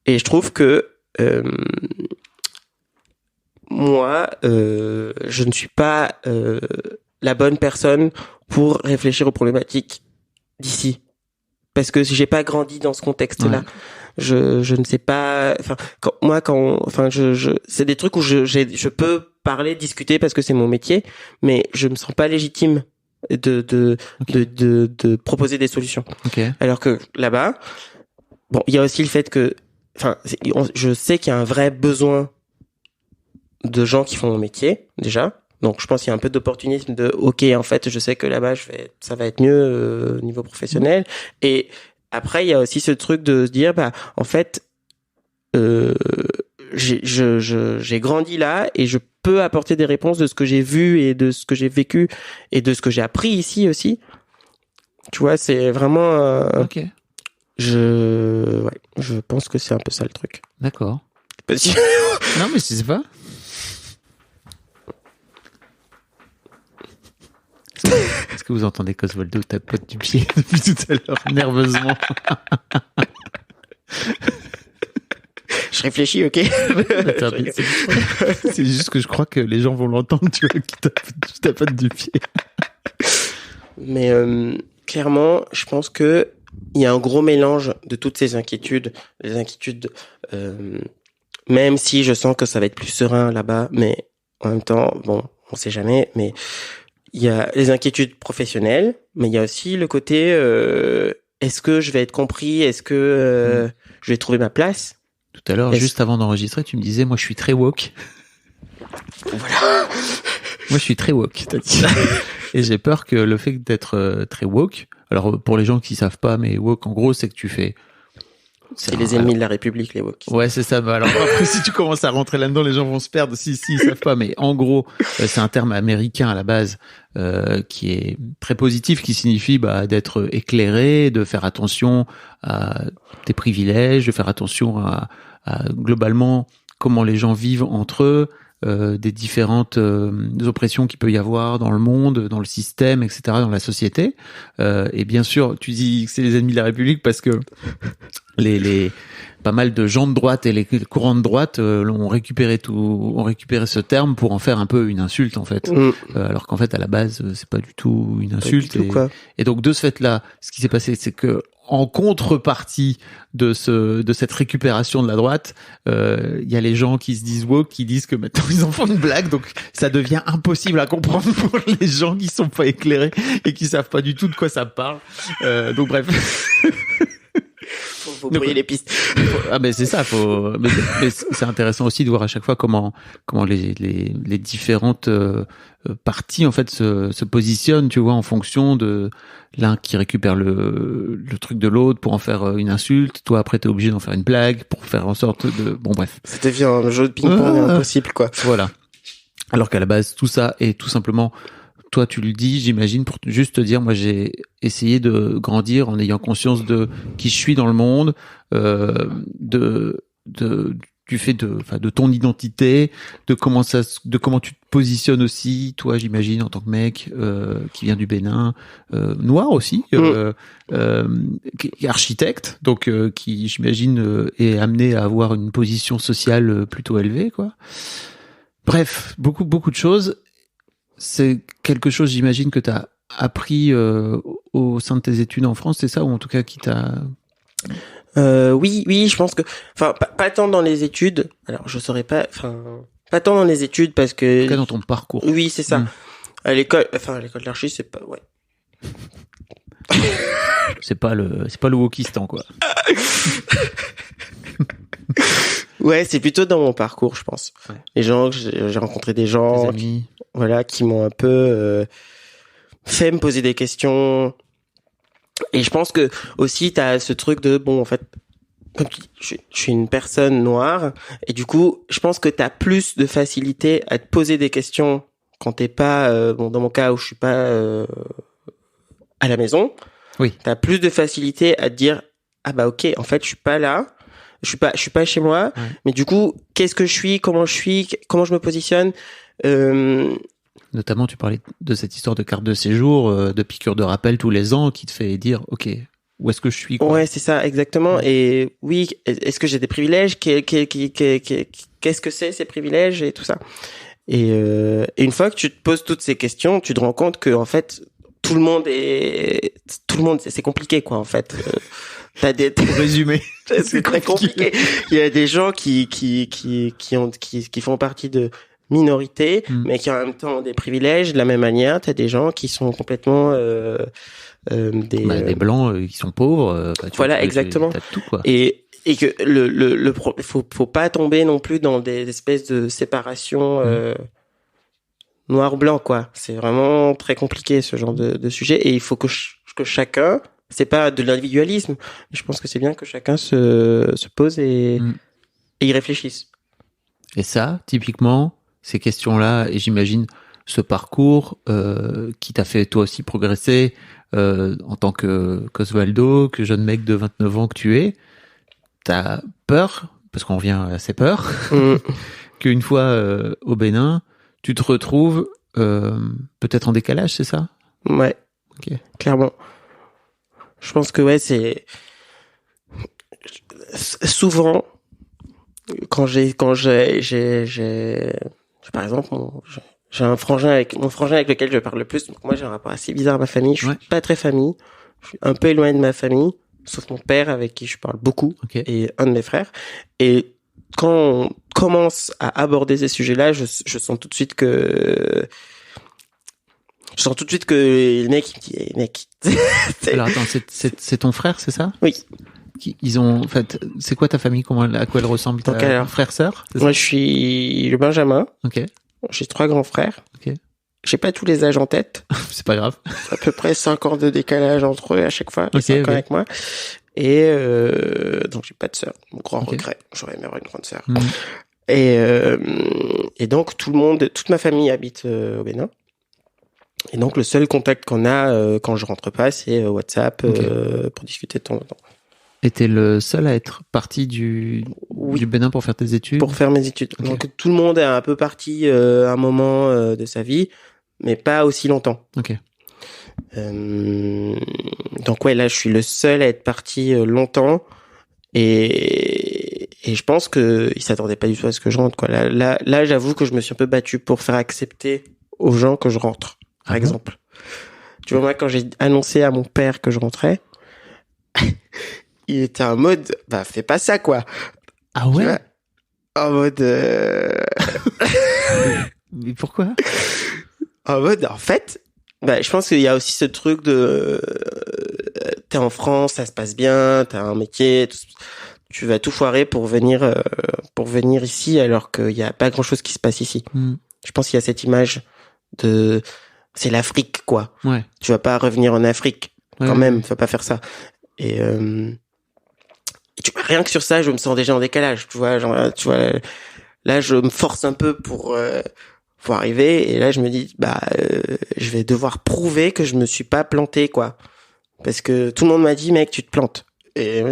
et je trouve que moi je ne suis pas la bonne personne pour réfléchir aux problématiques d'ici, parce que si j'ai pas grandi dans ce contexte-là. Ouais. Je ne sais pas, c'est des trucs où je peux parler, discuter parce que c'est mon métier, mais je me sens pas légitime de proposer des solutions. Okay. Alors que là-bas, bon, il y a aussi le fait que, je sais qu'il y a un vrai besoin de gens qui font mon métier, déjà. Donc, je pense qu'il y a un peu d'opportunisme ok, en fait, je sais que là-bas, ça va être mieux, au niveau professionnel. Et, après, il y a aussi ce truc de se dire, en fait, j'ai grandi là et je peux apporter des réponses de ce que j'ai vu et de ce que j'ai vécu et de ce que j'ai appris ici aussi. Tu vois, c'est vraiment. Ok. Je pense que c'est un peu ça le truc. D'accord. Non, mais c'est pas. Est-ce que vous entendez qu'Oswaldo tapote du pied depuis tout à l'heure, nerveusement? Je réfléchis, ok. C'est juste que je crois que les gens vont l'entendre, tu vois, qui tapote du pied. Mais clairement, je pense que il y a un gros mélange de toutes ces inquiétudes, même si je sens que ça va être plus serein là-bas, mais en même temps, bon, on sait jamais, mais il y a les inquiétudes professionnelles, mais il y a aussi le côté est-ce que je vais être compris, est-ce que je vais trouver ma place? Tout à l'heure, juste avant d'enregistrer, tu me disais, moi je suis très woke. Voilà. Moi je suis très woke, t'as dit. Et j'ai peur que le fait d'être très woke, alors pour les gens qui savent pas, mais woke en gros c'est que tu fais... C'est les ennemis de la République, les woke. Ouais, c'est ça. Alors après, si tu commences à rentrer là-dedans, les gens vont se perdre. Si, ils savent pas. Mais en gros, c'est un terme américain à la base qui est très positif, qui signifie d'être éclairé, de faire attention à tes privilèges, de faire attention à globalement comment les gens vivent entre eux, des différentes oppressions qu'il peut y avoir dans le monde, dans le système, etc., dans la société. Et bien sûr, tu dis que c'est les ennemis de la République parce que pas mal de gens de droite et les courants de droite ont récupéré ce terme pour en faire un peu une insulte en fait. Alors qu'en fait à la base c'est pas du tout une insulte. Et donc de ce fait-là, ce qui s'est passé, c'est que en contrepartie de cette récupération de la droite, il y a les gens qui se disent woke, qui disent que maintenant ils en font une blague, donc ça devient impossible à comprendre pour les gens qui sont pas éclairés et qui savent pas du tout de quoi ça parle. Donc bref. Faut brouiller les pistes. Ah mais c'est ça, mais c'est intéressant aussi de voir à chaque fois comment les différentes parties en fait se positionnent, tu vois, en fonction de l'un qui récupère le truc de l'autre pour en faire une insulte, toi après t'es obligé d'en faire une blague pour faire en sorte de bon bref. Ça devient un jeu de ping-pong impossible quoi. Voilà. Alors qu'à la base tout ça est tout simplement, toi tu le dis, j'imagine, pour juste te dire, moi j'ai essayé de grandir en ayant conscience de qui je suis dans le monde, du fait de ton identité, de comment tu te positionnes aussi, toi j'imagine en tant que mec qui vient du Bénin, noir aussi, qui est architecte, donc qui j'imagine est amené à avoir une position sociale plutôt élevée quoi. Bref, beaucoup de choses. c'est quelque chose, j'imagine, que tu as appris au sein de tes études en France, c'est ça, ou en tout cas qui t'a... Oui, je pense que, enfin, pas tant dans les études. Alors, je saurais pas, enfin, pas tant dans les études parce que. En tout cas, dans ton parcours. Oui, c'est ça. À l'école d'archi, c'est pas, ouais. c'est pas le Wokistan, quoi. Ouais, c'est plutôt dans mon parcours, je pense. Ouais. Les gens, j'ai rencontré des gens, qui m'ont un peu fait me poser des questions. Et je pense que aussi t'as ce truc de bon, en fait, comme tu dis, je suis une personne noire et du coup, je pense que t'as plus de facilité à te poser des questions quand t'es pas dans mon cas où je suis pas à la maison. Oui. T'as plus de facilité à te dire ah bah ok, en fait je suis pas là, je suis pas chez moi, ouais. Mais du coup qu'est-ce que je suis, comment je me positionne. Notamment, tu parlais de cette histoire de carte de séjour, de piqûre de rappel tous les ans qui te fait dire, ok, où est-ce que je suis, quoi. Ouais, c'est ça, exactement. Ouais. Et oui, est-ce que j'ai des privilèges? Qu'est-ce que c'est ces privilèges et tout ça? Et une fois que tu te poses toutes ces questions, tu te rends compte que en fait tout le monde, c'est compliqué, quoi, en fait. Pour résumer. C'est très compliqué. Il y a des gens qui font partie de minorités, mais qui en même temps ont des privilèges. De la même manière, t'as des gens qui sont complètement des blancs qui sont pauvres. Voilà, exactement. T'as tout, quoi. Et que faut pas tomber non plus dans des espèces de séparation noir-blanc, quoi. C'est vraiment très compliqué, ce genre de sujet. Et il faut que chacun, c'est pas de l'individualisme, mais je pense que c'est bien que chacun se pose et y réfléchisse. Et ça, typiquement, ces questions-là, et j'imagine ce parcours qui t'a fait toi aussi progresser en tant qu'Osvaldo, que jeune mec de 29 ans que tu es, t'as peur, parce qu'on revient à ces peurs, qu'une fois au Bénin, tu te retrouves peut-être en décalage, c'est ça? Ouais, okay. Clairement. Je pense que ouais, c'est souvent quand j'ai par exemple j'ai un frangin avec lequel je parle le plus. Donc moi j'ai un rapport assez bizarre à ma famille. Je suis pas très famille. Je suis un peu éloigné de ma famille, sauf mon père avec qui je parle beaucoup et un de mes frères. Et quand on commence à aborder ces sujets-là, je sens tout de suite que le mec il me dit hey, mec. Alors attends, c'est ton frère, c'est ça? Oui. Ils ont, en fait, c'est quoi ta famille? À quoi elle ressemble? Ta frère-sœur? Moi, je suis le Benjamin. Ok. J'ai 3 grands frères. Ok. J'ai pas tous les âges en tête. C'est pas grave. À peu près 5 ans de décalage entre eux à chaque fois. 5 ans avec moi. Et donc j'ai pas de sœur. Mon grand regret. J'aurais aimé avoir une grande sœur. Et donc toute ma famille habite au Bénin. Et donc le seul contact qu'on a quand je rentre pas, c'est WhatsApp pour discuter de temps en temps. Et t'es le seul à être parti du Bénin pour faire tes études? Pour faire mes études. Okay. Donc tout le monde est un peu parti à un moment de sa vie, mais pas aussi longtemps. Ok. Donc ouais, là je suis le seul à être parti longtemps et je pense que ils s'attendaient pas du tout à ce que je rentre, quoi. Là j'avoue que je me suis un peu battu pour faire accepter aux gens que je rentre, par exemple. Tu vois, moi quand j'ai annoncé à mon père que je rentrais, il était en mode bah fais pas ça, quoi. Ah ouais? En mode Mais pourquoi? En mode en fait je pense qu'il y a aussi ce truc de t'es en France, ça se passe bien, t'as un métier, tu vas tout foirer pour venir ici alors qu'il y a pas grand chose qui se passe ici. Je pense qu'il y a cette image de c'est l'Afrique, quoi. Ouais. Tu vas pas revenir en Afrique quand même, faut pas faire ça. Et rien que sur ça, je me sens déjà en décalage, tu vois, là je me force un peu pour arriver et là je me dis je vais devoir prouver que je me suis pas planté, quoi. Parce que tout le monde m'a dit mec, tu te plantes. Et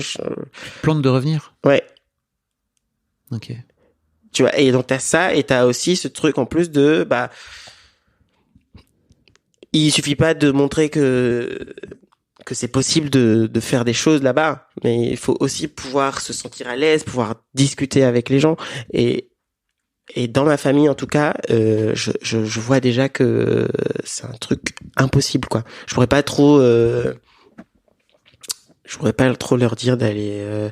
plante de revenir. Ouais. OK. Tu vois, et donc t'as ça et t'as aussi ce truc en plus de il suffit pas de montrer que c'est possible de faire des choses là-bas, mais il faut aussi pouvoir se sentir à l'aise, pouvoir discuter avec les gens et Et dans ma famille, en tout cas, je vois déjà que c'est un truc impossible, quoi. Je pourrais pas trop leur dire d'aller,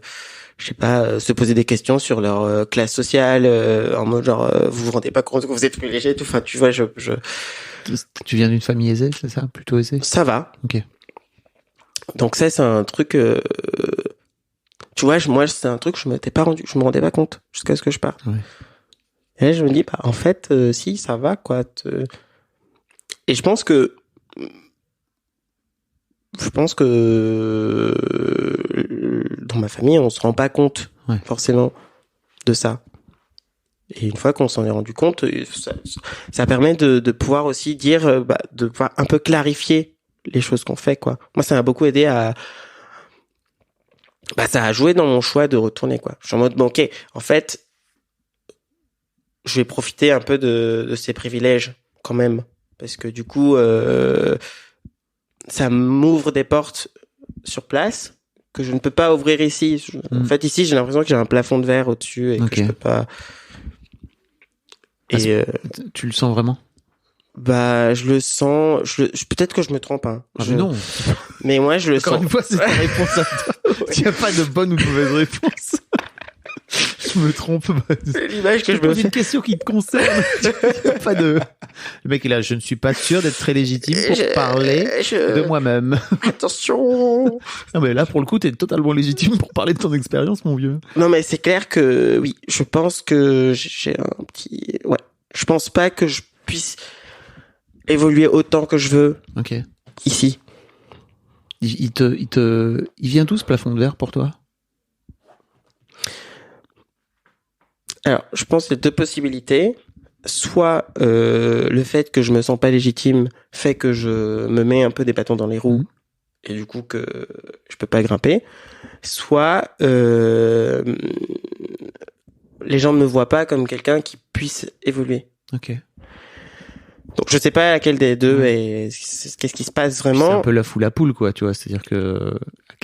je sais pas, se poser des questions sur leur classe sociale, en mode genre, vous vous rendez pas compte que vous êtes privilégié, tout. Enfin, tu vois, Tu viens d'une famille aisée, c'est ça? Plutôt aisée? ça va. Ok. Donc ça, c'est un truc, tu vois, moi, c'est un truc, je me rendais pas compte jusqu'à ce que je parte. Ouais. Et là, je me dis, bah, en fait, si, ça va, quoi. Et je pense que dans ma famille, on se rend pas compte, forcément, de ça. Et une fois qu'on s'en est rendu compte, ça permet de pouvoir aussi dire, de pouvoir un peu clarifier les choses qu'on fait, quoi. Moi, ça m'a beaucoup aidé ça a joué dans mon choix de retourner, quoi. Je suis en mode, bon, ok, en fait, je vais profiter un peu de ces privilèges, quand même. Parce que du coup, ça m'ouvre des portes sur place que je ne peux pas ouvrir ici. En fait, ici, j'ai l'impression que j'ai un plafond de verre au-dessus et que je peux pas. Et tu le sens vraiment? Je le sens. Peut-être que je me trompe. Hein. Mais non. Mais moi, je le sens. Encore une fois, c'est ta réponse à toi. Il n'y a pas de bonne ou de mauvaise réponse. Je me trompe. C'est l'image que je me pose fais. une question qui te concerne. Il y a pas de. Le mec est là. Je ne suis pas sûr d'être très légitime pour parler de moi-même. Attention. Non mais là, pour le coup, t'es totalement légitime pour parler de ton expérience, mon vieux. Non, mais c'est clair que oui. Je pense que j'ai un petit. Ouais. Je pense pas que je puisse évoluer autant que je veux. Ok. Ici. Il vient d'où ce plafond de verre pour toi? Alors, je pense qu'il y a deux possibilités. Soit le fait que je me sens pas légitime fait que je me mets un peu des bâtons dans les roues et du coup que je peux pas grimper. Soit les gens ne me voient pas comme quelqu'un qui puisse évoluer. Ok. Donc je sais pas laquelle des deux et qu'est-ce qui se passe vraiment. C'est un peu la foule à poule, quoi, tu vois. C'est-à-dire que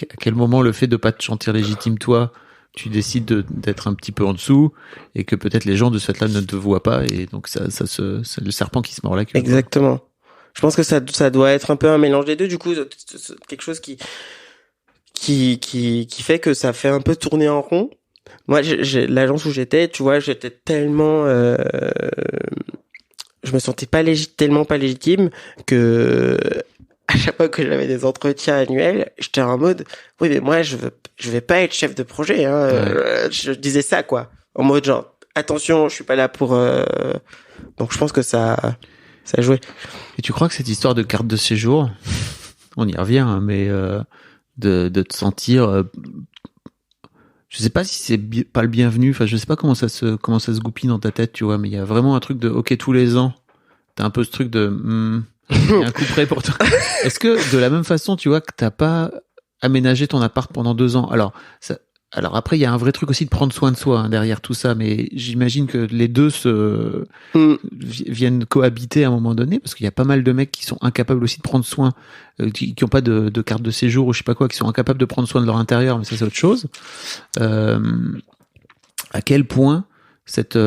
à quel moment le fait de pas te sentir légitime, toi, tu décides d'être un petit peu en dessous et que peut-être les gens de ce fait-là ne te voient pas et donc c'est le serpent qui se mord la queue. Exactement. Quoi. Je pense que ça doit être un peu un mélange des deux. Du coup, quelque chose qui fait que ça fait un peu tourner en rond. Moi, l'agence où j'étais, tu vois, j'étais tellement je me sentais tellement pas légitime que à chaque fois que j'avais des entretiens annuels, j'étais en mode oui mais moi je vais pas être chef de projet hein. Je disais ça quoi, en mode genre attention, je suis pas là pour donc je pense que ça a joué. Et tu crois que cette histoire de carte de séjour, on y revient hein, mais de te sentir je sais pas si c'est pas le bienvenu, enfin je sais pas comment ça se goupille dans ta tête, tu vois, mais il y a vraiment un truc de OK tous les ans, t'as un peu ce truc de il y a un coup près pour toi. Est-ce que de la même façon, tu vois, que t'as pas aménagé ton appart pendant 2 ans, alors après il y a un vrai truc aussi de prendre soin de soi hein, derrière tout ça, mais j'imagine que les deux viennent cohabiter à un moment donné, parce qu'il y a pas mal de mecs qui sont incapables aussi de prendre soin, qui ont pas de carte de séjour ou je sais pas quoi, qui sont incapables de prendre soin de leur intérieur, mais ça c'est autre chose. À quel point cette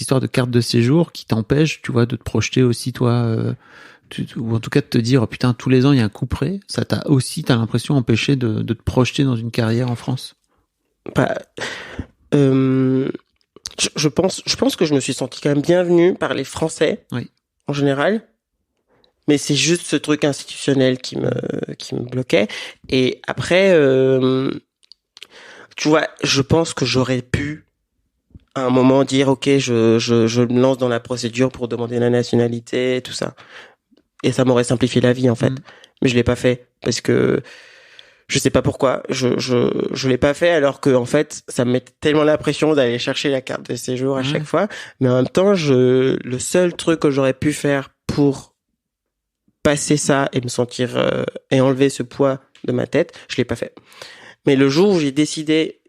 histoire de carte de séjour qui t'empêche, tu vois, de te projeter aussi toi, ou en tout cas de te dire putain tous les ans il y a un coup près, ça t'a l'impression empêché de te projeter dans une carrière en France? Je pense que je me suis senti quand même bienvenu par les Français en général, mais c'est juste ce truc institutionnel qui me bloquait. Et après tu vois, je pense que j'aurais pu à un moment dire ok je me lance dans la procédure pour demander la nationalité tout ça, et ça m'aurait simplifié la vie en fait. Mais je l'ai pas fait parce que je sais pas pourquoi je l'ai pas fait, alors que en fait ça me met tellement la pression d'aller chercher la carte de séjour à chaque fois, mais en même temps le seul truc que j'aurais pu faire pour passer ça et me sentir et enlever ce poids de ma tête, je l'ai pas fait. Mais le jour où j'ai décidé,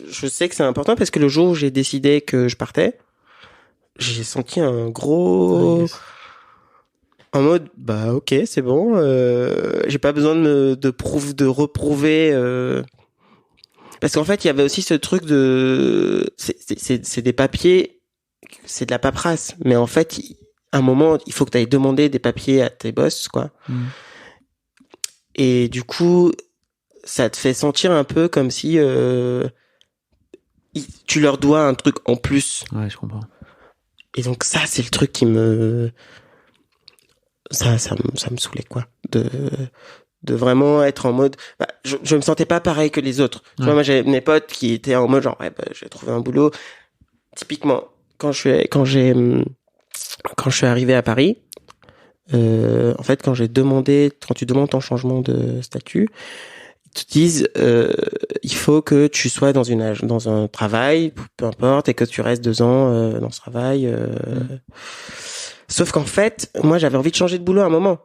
je sais que c'est important parce que le jour où j'ai décidé que je partais, j'ai senti un gros en mode bah ok c'est bon, j'ai pas besoin de reprouver parce qu'en fait il y avait aussi ce truc de c'est des papiers c'est de la paperasse. Mais en fait, à un moment, il faut que tu ailles demander des papiers à tes boss, quoi. Et du coup, ça te fait sentir un peu comme si tu leur dois un truc en plus. Ouais, je comprends. Et donc ça, c'est le truc qui ça me saoulait, quoi. De vraiment être en mode, je me sentais pas pareil que les autres. Tu vois, moi, j'avais mes potes qui étaient en mode genre, j'ai trouvé un boulot. Typiquement, quand je suis arrivé à Paris, en fait, quand tu demandes ton changement de statut, ils te disent, il faut que tu sois dans un travail, peu importe, et que tu restes 2 ans dans ce travail. Sauf qu'en fait, moi, j'avais envie de changer de boulot à un moment.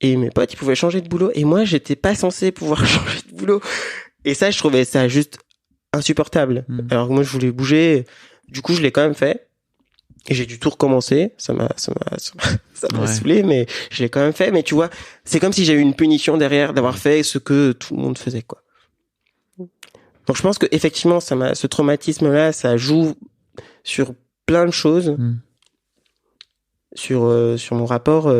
Et mes potes, ils pouvaient changer de boulot. Et moi, j'étais pas censé pouvoir changer de boulot. Et ça, je trouvais ça juste insupportable. Alors que moi, je voulais bouger. Du coup, je l'ai quand même fait. Et j'ai dû tout recommencer. Ça m'a saoulé, mais je l'ai quand même fait. Mais tu vois, c'est comme si j'avais eu une punition derrière d'avoir fait ce que tout le monde faisait, quoi. Donc, je pense que effectivement, ce traumatisme-là, ça joue sur plein de choses. Sur mon rapport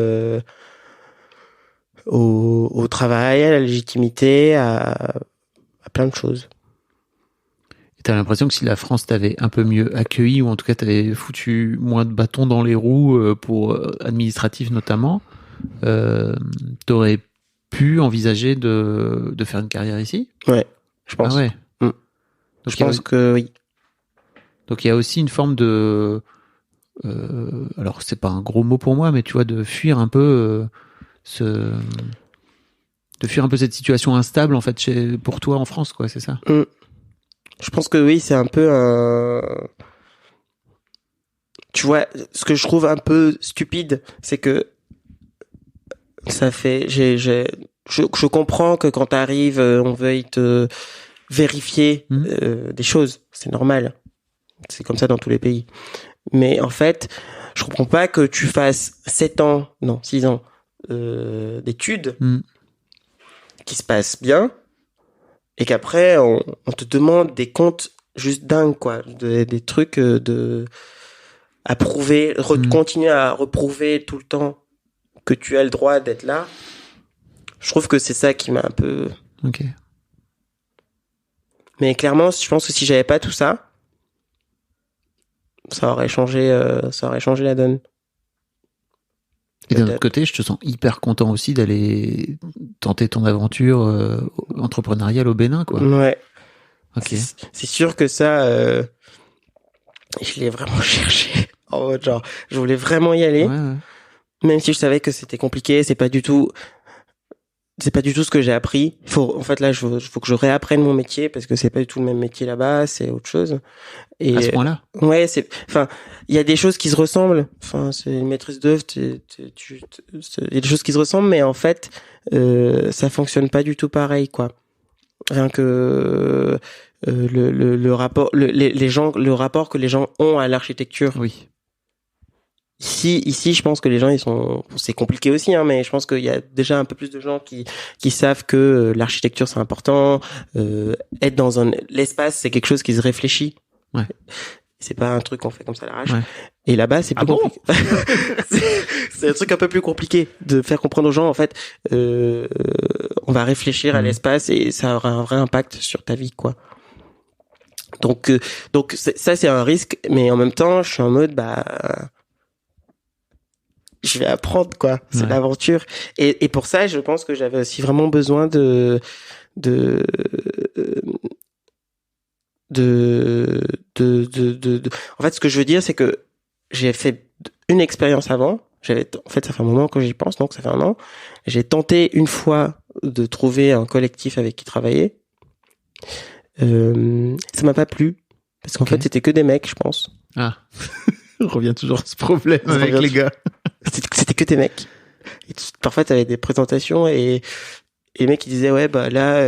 au travail, à la légitimité, à plein de choses. Et t'as l'impression que si la France t'avait un peu mieux accueilli, ou en tout cas t'avais foutu moins de bâtons dans les roues pour administratif notamment, t'aurais pu envisager de faire une carrière ici ? Ouais, je pense. Ah ouais. Donc je pense que oui. Donc il y a aussi une forme de alors c'est pas un gros mot pour moi, mais tu vois, de fuir un peu de fuir un peu cette situation instable en fait pour toi en France, quoi, c'est ça? Je pense que oui, c'est un peu tu vois, ce que je trouve un peu stupide, c'est que ça fait je comprends que quand t'arrives, on veuille te vérifier des choses, c'est normal. C'est comme ça dans tous les pays. Mais en fait, je comprends pas que tu fasses 6 ans d'études qui se passent bien et qu'après on te demande des comptes juste dingues, quoi, des trucs à prouver, continuer à reprouver tout le temps que tu as le droit d'être là. Je trouve que c'est ça qui m'a un peu... Ok. Mais clairement, je pense que si j'avais pas tout ça, ça aurait changé la donne. Et d'un autre côté, je te sens hyper content aussi d'aller tenter ton aventure entrepreneuriale au Bénin, quoi. Ouais. Ok. C'est sûr que ça, je l'ai vraiment cherché. En mode genre, je voulais vraiment y aller. Ouais. Même si je savais que c'était compliqué, c'est pas du tout ce que j'ai appris. Faut que je réapprenne mon métier parce que c'est pas du tout le même métier là-bas, c'est autre chose. Et à ce point-là? Ouais, il y a des choses qui se ressemblent. Enfin, c'est une maîtrise d'œuvre, il y a des choses qui se ressemblent, mais en fait, ça fonctionne pas du tout pareil, quoi. Rien que, le rapport que les gens ont à l'architecture. Oui. Ici, je pense que les gens, c'est compliqué aussi, hein, mais je pense qu'il y a déjà un peu plus de gens qui savent que l'architecture c'est important, être dans l'espace c'est quelque chose qui se réfléchit. Ouais. C'est pas un truc qu'on fait comme ça à l'arrache. Ouais. Et là-bas, c'est plus compliqué. C'est un truc un peu plus compliqué de faire comprendre aux gens, en fait, on va réfléchir à l'espace et ça aura un vrai impact sur ta vie, quoi. Donc ça, c'est un risque, mais en même temps, je suis en mode, je vais apprendre, quoi. C'est l'aventure. Et pour ça, je pense que j'avais aussi vraiment besoin en fait, ce que je veux dire, c'est que j'ai fait une expérience avant. En fait, ça fait un moment que j'y pense, donc ça fait 1 an. J'ai tenté une fois de trouver un collectif avec qui travailler. Ça m'a pas plu. Parce qu'en fait, c'était que des mecs, je pense. Ah. On revient toujours à ce problème avec les gars. C'était que des mecs. Et parfois, t'avais des présentations et les mecs, ils disaient, ouais, là,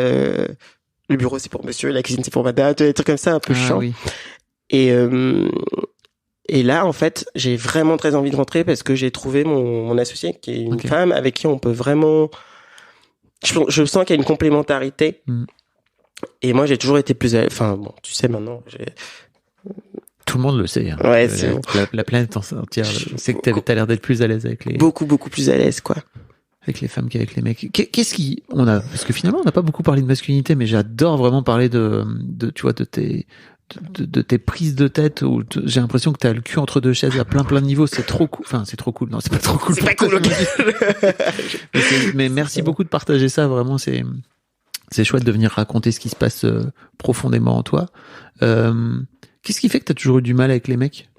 le bureau, c'est pour monsieur, la cuisine, c'est pour madame, des trucs comme ça, un peu chiant. Oui. Et là, en fait, j'ai vraiment très envie de rentrer parce que j'ai trouvé mon associé, qui est une femme avec qui on peut vraiment... Je sens qu'il y a une complémentarité. Et moi, j'ai toujours été plus... Enfin, bon, tu sais, maintenant, Tout le monde le sait. Hein. Ouais, c'est bon. La planète entière c'est que t'as l'air d'être plus à l'aise avec les... Beaucoup plus à l'aise, quoi. Avec les femmes qu'avec les mecs. Qu'est-ce qui... Parce que finalement, on n'a pas beaucoup parlé de masculinité, mais j'adore vraiment parler tu vois, de tes prises de tête où j'ai l'impression que t'as le cul entre deux chaises à plein de niveaux. C'est trop cool. Enfin, c'est trop cool. Non, c'est pas trop cool. C'est pas cool, ok. mais merci beaucoup de partager ça. Vraiment, c'est chouette de venir raconter ce qui se passe profondément en toi. Qu'est-ce qui fait que t'as toujours eu du mal avec les mecs?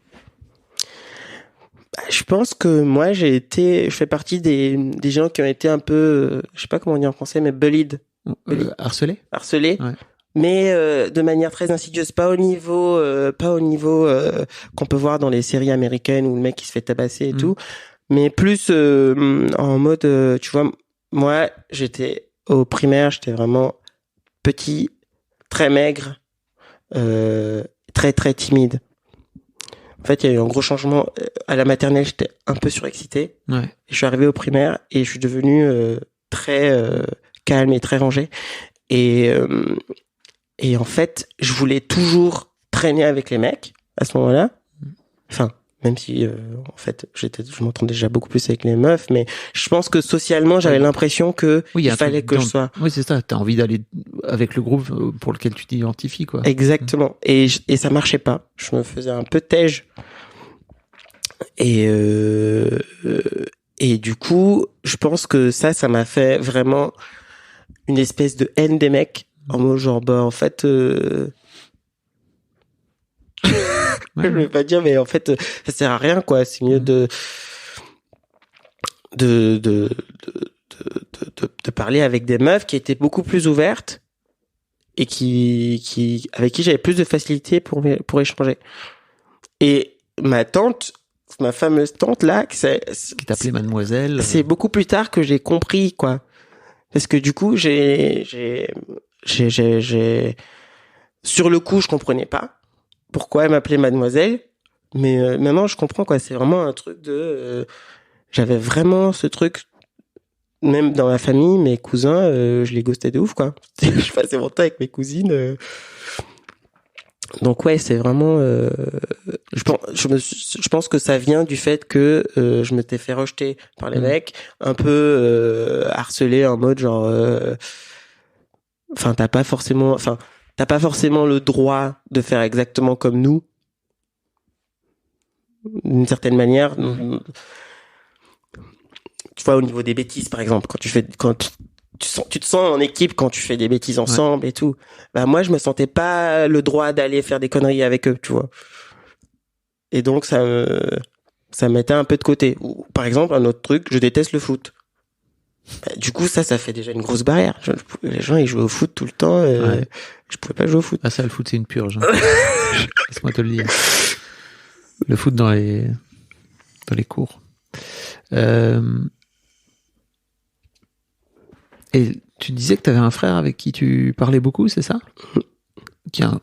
Je pense que moi, je fais partie des gens qui ont été un peu, je sais pas comment on dit en français, mais bullied. Harcelé? Ouais. Mais de manière très insidieuse, pas au niveau qu'on peut voir dans les séries américaines où le mec il se fait tabasser et tout, mais plus en mode, tu vois, moi j'étais au primaire, j'étais vraiment petit, très maigre, très très timide. En fait, il y a eu un gros changement. À la maternelle, j'étais un peu surexcité. Ouais. Et je suis arrivé au primaire et je suis devenu très calme et très rangé. Et en fait, je voulais toujours traîner avec les mecs à ce moment-là. Enfin, même si en fait, je m'entendais déjà beaucoup plus avec les meufs, mais je pense que socialement, j'avais l'impression que il fallait que je sois. Oui, c'est ça. T'as envie d'aller avec le groupe pour lequel tu t'identifies, quoi. Exactement. Et ça marchait pas. Je me faisais un peu tège. Et du coup, je pense que ça m'a fait vraiment une espèce de haine des mecs. En mode genre, en fait, je vais pas dire, mais en fait, ça sert à rien, quoi. C'est mieux de parler avec des meufs qui étaient beaucoup plus ouvertes et avec qui j'avais plus de facilité pour échanger. Et ma fameuse tante là, qui t'appelait mademoiselle. C'est beaucoup plus tard que j'ai compris, quoi. Parce que du coup, sur le coup, je comprenais pas pourquoi elle m'appelait mademoiselle, mais maintenant je comprends, quoi. C'est vraiment un truc j'avais vraiment ce truc, même dans ma famille, mes cousins, je les ghostais de ouf, quoi. Je passais mon temps avec mes cousines. Donc ouais, c'est vraiment. Je pense que ça vient du fait que je m'étais fait rejeter par les mecs, un peu harcelé en mode genre. Enfin, t'as pas forcément le droit de faire exactement comme nous, d'une certaine manière. Tu vois, au niveau des bêtises, par exemple, tu te sens en équipe quand tu fais des bêtises ensemble et tout. Bah, moi, je me sentais pas le droit d'aller faire des conneries avec eux, tu vois. Et donc, ça me mettait un peu de côté. Ou, par exemple, un autre truc, je déteste le foot. Bah, du coup, ça fait déjà une grosse barrière. Les gens, ils jouent au foot tout le temps. Je pouvais pas jouer au foot. Ah, ça, le foot, c'est une purge. Hein. Laisse-moi te le dire. Le foot dans les cours. Et tu disais que tu avais un frère avec qui tu parlais beaucoup, c'est ça?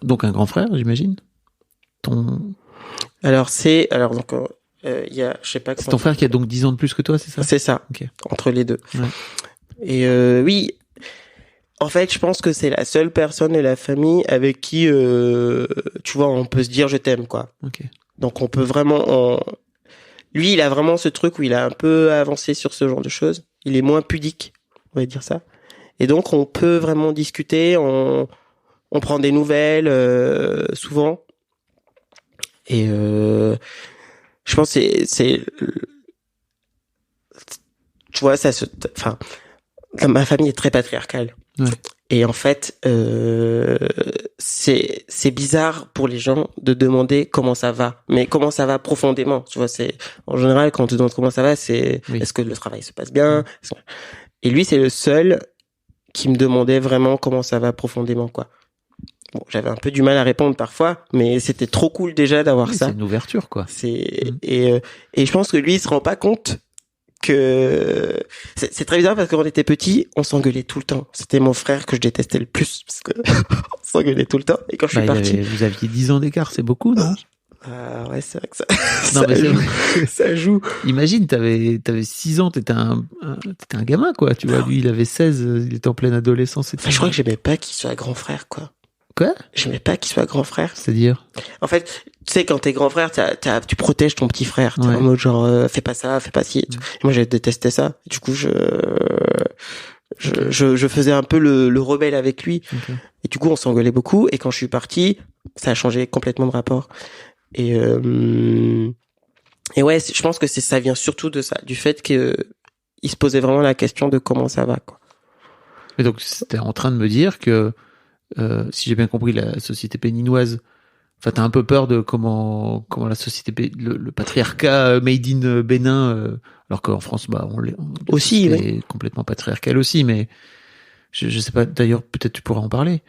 Donc un grand frère, j'imagine. Alors donc il y a, je sais pas. C'est ton frère qui a donc 10 ans de plus que toi, c'est ça? C'est ça. Okay. Entre les deux. Ouais. Et oui, en fait, je pense que c'est la seule personne de la famille avec qui, tu vois, on peut se dire je t'aime, quoi. Okay. Donc on peut vraiment. Lui, il a vraiment ce truc où il a un peu avancé sur ce genre de choses. Il est moins pudique, on va dire ça. Et donc on peut vraiment discuter. On prend des nouvelles souvent. Et je pense que c'est tu vois, ma famille est très patriarcale. Ouais. Et en fait, c'est bizarre pour les gens de demander comment ça va, mais comment ça va profondément. Tu vois, en général quand on te demande comment ça va, c'est est-ce que le travail se passe bien. Et lui, c'est le seul qui me demandait vraiment comment ça va profondément, quoi. Bon, j'avais un peu du mal à répondre parfois, mais c'était trop cool déjà d'avoir ça. C'est une ouverture, quoi. Et je pense que lui, il se rend pas compte que c'est très bizarre parce que quand on était petit, on s'engueulait tout le temps. C'était mon frère que je détestais le plus parce que on s'engueulait tout le temps. Et quand je suis parti, vous aviez 10 ans d'écart, c'est beaucoup, non? Ouais, c'est vrai que ça. Ça joue. Imagine, t'avais 6 ans, t'étais un gamin, quoi. Tu vois, lui, il avait 16, il était en pleine adolescence. Je crois que j'aimais pas qu'il soit grand frère, quoi. Quoi? J'aimais pas qu'il soit grand frère. C'est-à-dire? En fait, tu sais, quand t'es grand frère, tu protèges ton petit frère. T'es en mode genre, fais pas ça, fais pas ci. Et moi, j'ai détesté ça. Du coup, je faisais un peu le rebelle avec lui. Okay. Et du coup, on s'engueulait beaucoup. Et quand je suis parti, ça a changé complètement de rapport. Et ouais, je pense que ça vient surtout de ça, du fait que il se posait vraiment la question de comment ça va, quoi. Et donc, t'es en train de me dire que, si j'ai bien compris, la société béninoise, enfin, t'as un peu peur de comment la société, le patriarcat made in Bénin, alors qu'en France, bah, on aussi, est complètement patriarcal aussi, mais je sais pas, d'ailleurs, peut-être tu pourras en parler.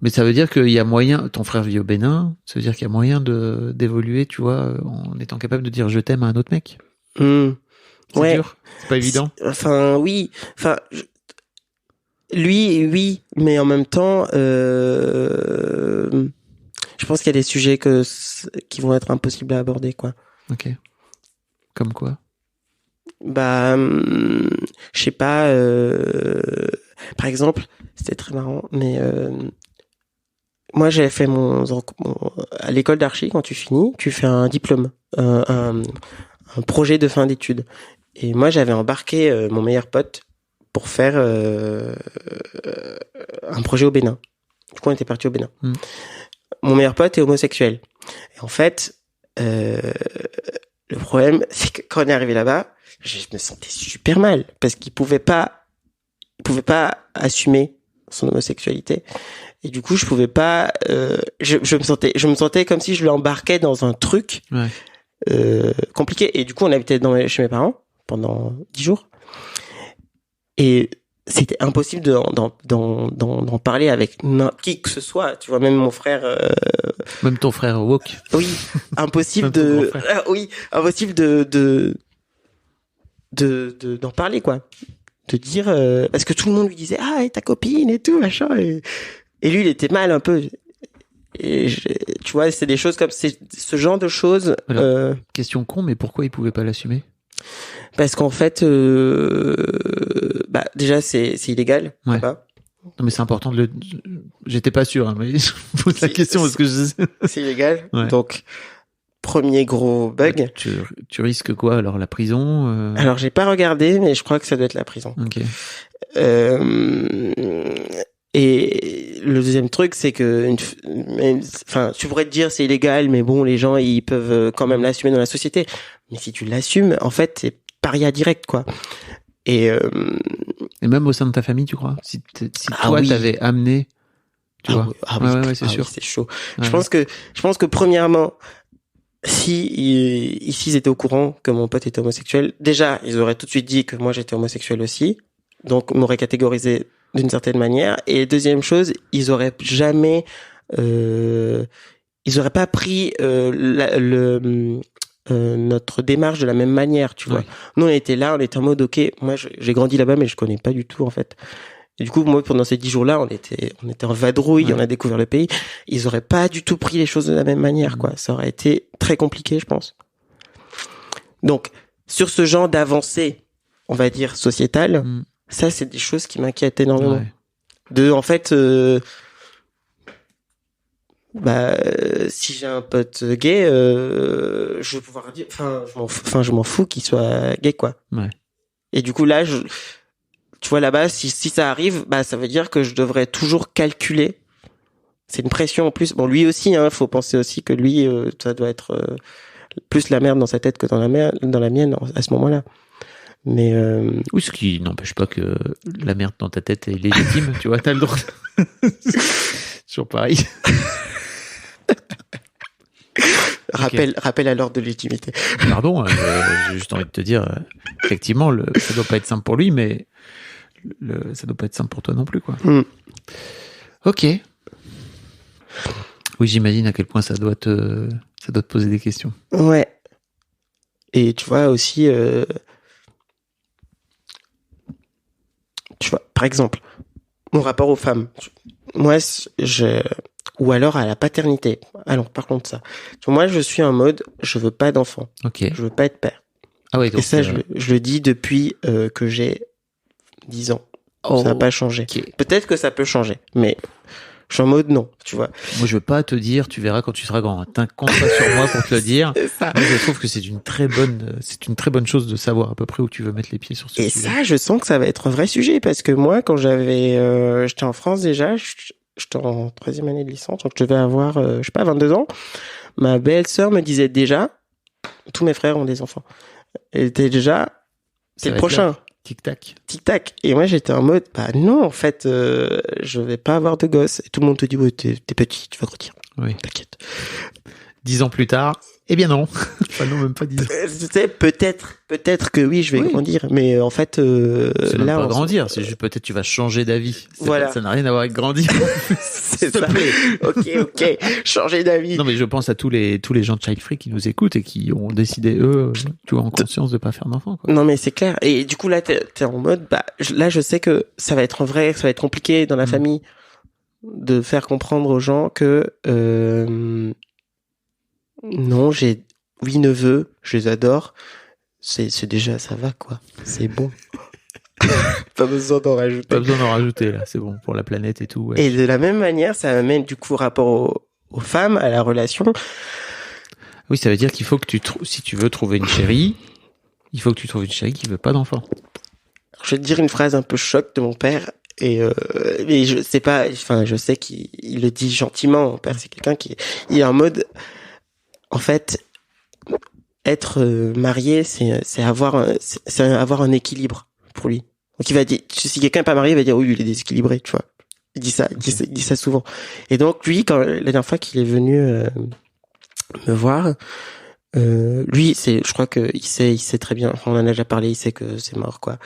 Mais ça veut dire qu'il y a moyen, ton frère vit au Bénin, ça veut dire qu'il y a moyen d'évoluer, tu vois, en étant capable de dire je t'aime à un autre mec. C'est dur, c'est pas évident. Enfin, oui, enfin, lui, oui, mais en même temps, je pense qu'il y a des sujets qui vont être impossibles à aborder, quoi. Ok. Comme quoi? Bah, je sais pas. Par exemple, c'était très marrant, mais moi j'avais fait à l'école d'archi. Quand tu finis, tu fais un diplôme, un projet de fin d'études. Et moi j'avais embarqué mon meilleur pote pour faire un projet au Bénin. Du coup, on était parti au Bénin. Mon meilleur pote est homosexuel. Et en fait, le problème, c'est que quand on est arrivé là-bas, je me sentais super mal parce qu'il pouvait pas assumer son homosexualité. Et du coup, je pouvais pas, je me sentais comme si je l'embarquais dans un truc compliqué. Et du coup, on habitait chez mes parents pendant 10 jours. Et c'était impossible d'en parler avec qui que ce soit. Tu vois, même mon frère. Même ton frère woke. Oui, impossible impossible d'en parler, quoi. De dire parce que tout le monde lui disait et ta copine et tout machin, et lui il était mal un peu. Et tu vois, c'est des choses comme ce genre de choses. Alors, question con, mais pourquoi il pouvait pas l'assumer? Parce qu'en fait, déjà c'est illégal. Ouais. Là-bas. Non mais c'est important de J'étais pas sûr, hein, mais je pose la question parce que c'est illégal. Ouais. Donc premier gros bug. Tu risques quoi alors, la prison? Alors j'ai pas regardé, mais je crois que ça doit être la prison. Ok. Et le deuxième truc, c'est que, tu pourrais te dire c'est illégal, mais bon, les gens ils peuvent quand même l'assumer dans la société. Mais si tu l'assumes, en fait, c'est paria direct, quoi. Et même au sein de ta famille, tu crois? Si toi t'avais amené, tu vois? Ouais, c'est sûr. Oui, c'est chaud. Ouais. Je pense que premièrement, si ici ils étaient au courant que mon pote était homosexuel, déjà ils auraient tout de suite dit que moi j'étais homosexuel aussi, donc m'auraient catégorisé d'une certaine manière. Et deuxième chose, ils auraient jamais, ils auraient pas pris notre démarche de la même manière, tu vois. Ouais. Nous on était là, on était en mode ok, moi j'ai grandi là-bas mais je connais pas du tout en fait. Et du coup moi pendant ces 10 jours-là on était en vadrouille, on a découvert le pays. Ils auraient pas du tout pris les choses de la même manière, quoi. Ça aurait été très compliqué, je pense. Donc sur ce genre d'avancée, on va dire sociétale, ça c'est des choses qui m'inquiètent énormément. Ouais. En fait si j'ai un pote gay, je vais pouvoir dire, je m'en fous qu'il soit gay, quoi. Ouais. Et du coup là, tu vois, là-bas, si ça arrive, ça veut dire que je devrais toujours calculer. C'est une pression en plus. Bon, lui aussi, faut penser aussi que lui, ça doit être plus la merde dans sa tête que dans la mienne à ce moment-là. Mais oui, ce qui n'empêche pas que la merde dans ta tête est légitime, tu vois, t'as le droit. Toujours pareil. Rappel à l'ordre de légitimité. Pardon, j'ai juste envie de te dire, effectivement, ça doit pas être simple pour lui, mais ça doit pas être simple pour toi non plus, quoi. Ok. Oui, j'imagine à quel point ça doit te poser des questions. Ouais. Et tu vois aussi, tu vois, par exemple, mon rapport aux femmes. Moi, ou alors à la paternité. Alors, par contre, ça. Moi, je suis en mode, je veux pas d'enfant. Ok. Je veux pas être père. Ah ouais, donc et ça, je le dis depuis que j'ai 10 ans. Ça n'a pas changé. Okay. Peut-être que ça peut changer, mais Je suis en mode non, tu vois. Moi, je veux pas te dire, tu verras quand tu seras grand. Compte pas sur moi pour te le dire. C'est ça. Moi, je trouve que c'est une très bonne chose de savoir à peu près où tu veux mettre les pieds sur ce Et sujet. ça, je sens que ça va être un vrai sujet parce que moi, quand j'étais en France déjà, j'étais en 3e année de licence, donc je devais avoir, 22 ans. Ma belle-sœur me disait déjà, tous mes frères ont des enfants. Elle était déjà, c'est le prochain. Tic-tac. Tic-tac. Et moi, j'étais en mode, bah non, en fait, je vais pas avoir de gosse. Et tout le monde te dit, ouais, t'es petit, tu vas grandir. Oui. T'inquiète. 10 ans plus tard, eh bien non. Enfin, non, même pas 10 ans. Tu sais, peut-être que oui, je vais grandir. Mais en fait, C'est même là, pas grandir. C'est juste peut-être tu vas changer d'avis. Voilà. Ça n'a rien à voir avec grandir. C'est ça. Ok. Changer d'avis. Non, mais je pense à tous les gens de Child Free qui nous écoutent et qui ont décidé, eux, tu vois, en conscience de pas faire d'enfants, quoi. Non, mais c'est clair. Et du coup, là, t'es en mode, bah, là, je sais que ça va être compliqué dans la famille de faire comprendre aux gens que, non, j'ai 8 neveux, je les adore. C'est déjà, ça va, quoi. C'est bon. Pas besoin d'en rajouter. Pas besoin d'en rajouter, là. C'est bon pour la planète et tout. Ouais. Et de la même manière, ça amène, du coup, rapport aux femmes, à la relation. Oui, ça veut dire qu'il faut que si tu veux trouver une chérie, il faut que tu trouves une chérie qui veut pas d'enfant. Je vais te dire une phrase un peu choc de mon père. Et mais je sais pas, enfin je sais qu'il le dit gentiment. Mon père, c'est quelqu'un il est en mode, en fait, être marié, c'est avoir un équilibre pour lui. Donc il va dire, si quelqu'un est pas marié, il va dire oui, il est déséquilibré, tu vois. Il dit ça, il dit ça souvent. Et donc lui, quand la dernière fois qu'il est venu me voir, lui, je crois que il sait très bien. On en a déjà parlé, il sait que c'est mort, quoi.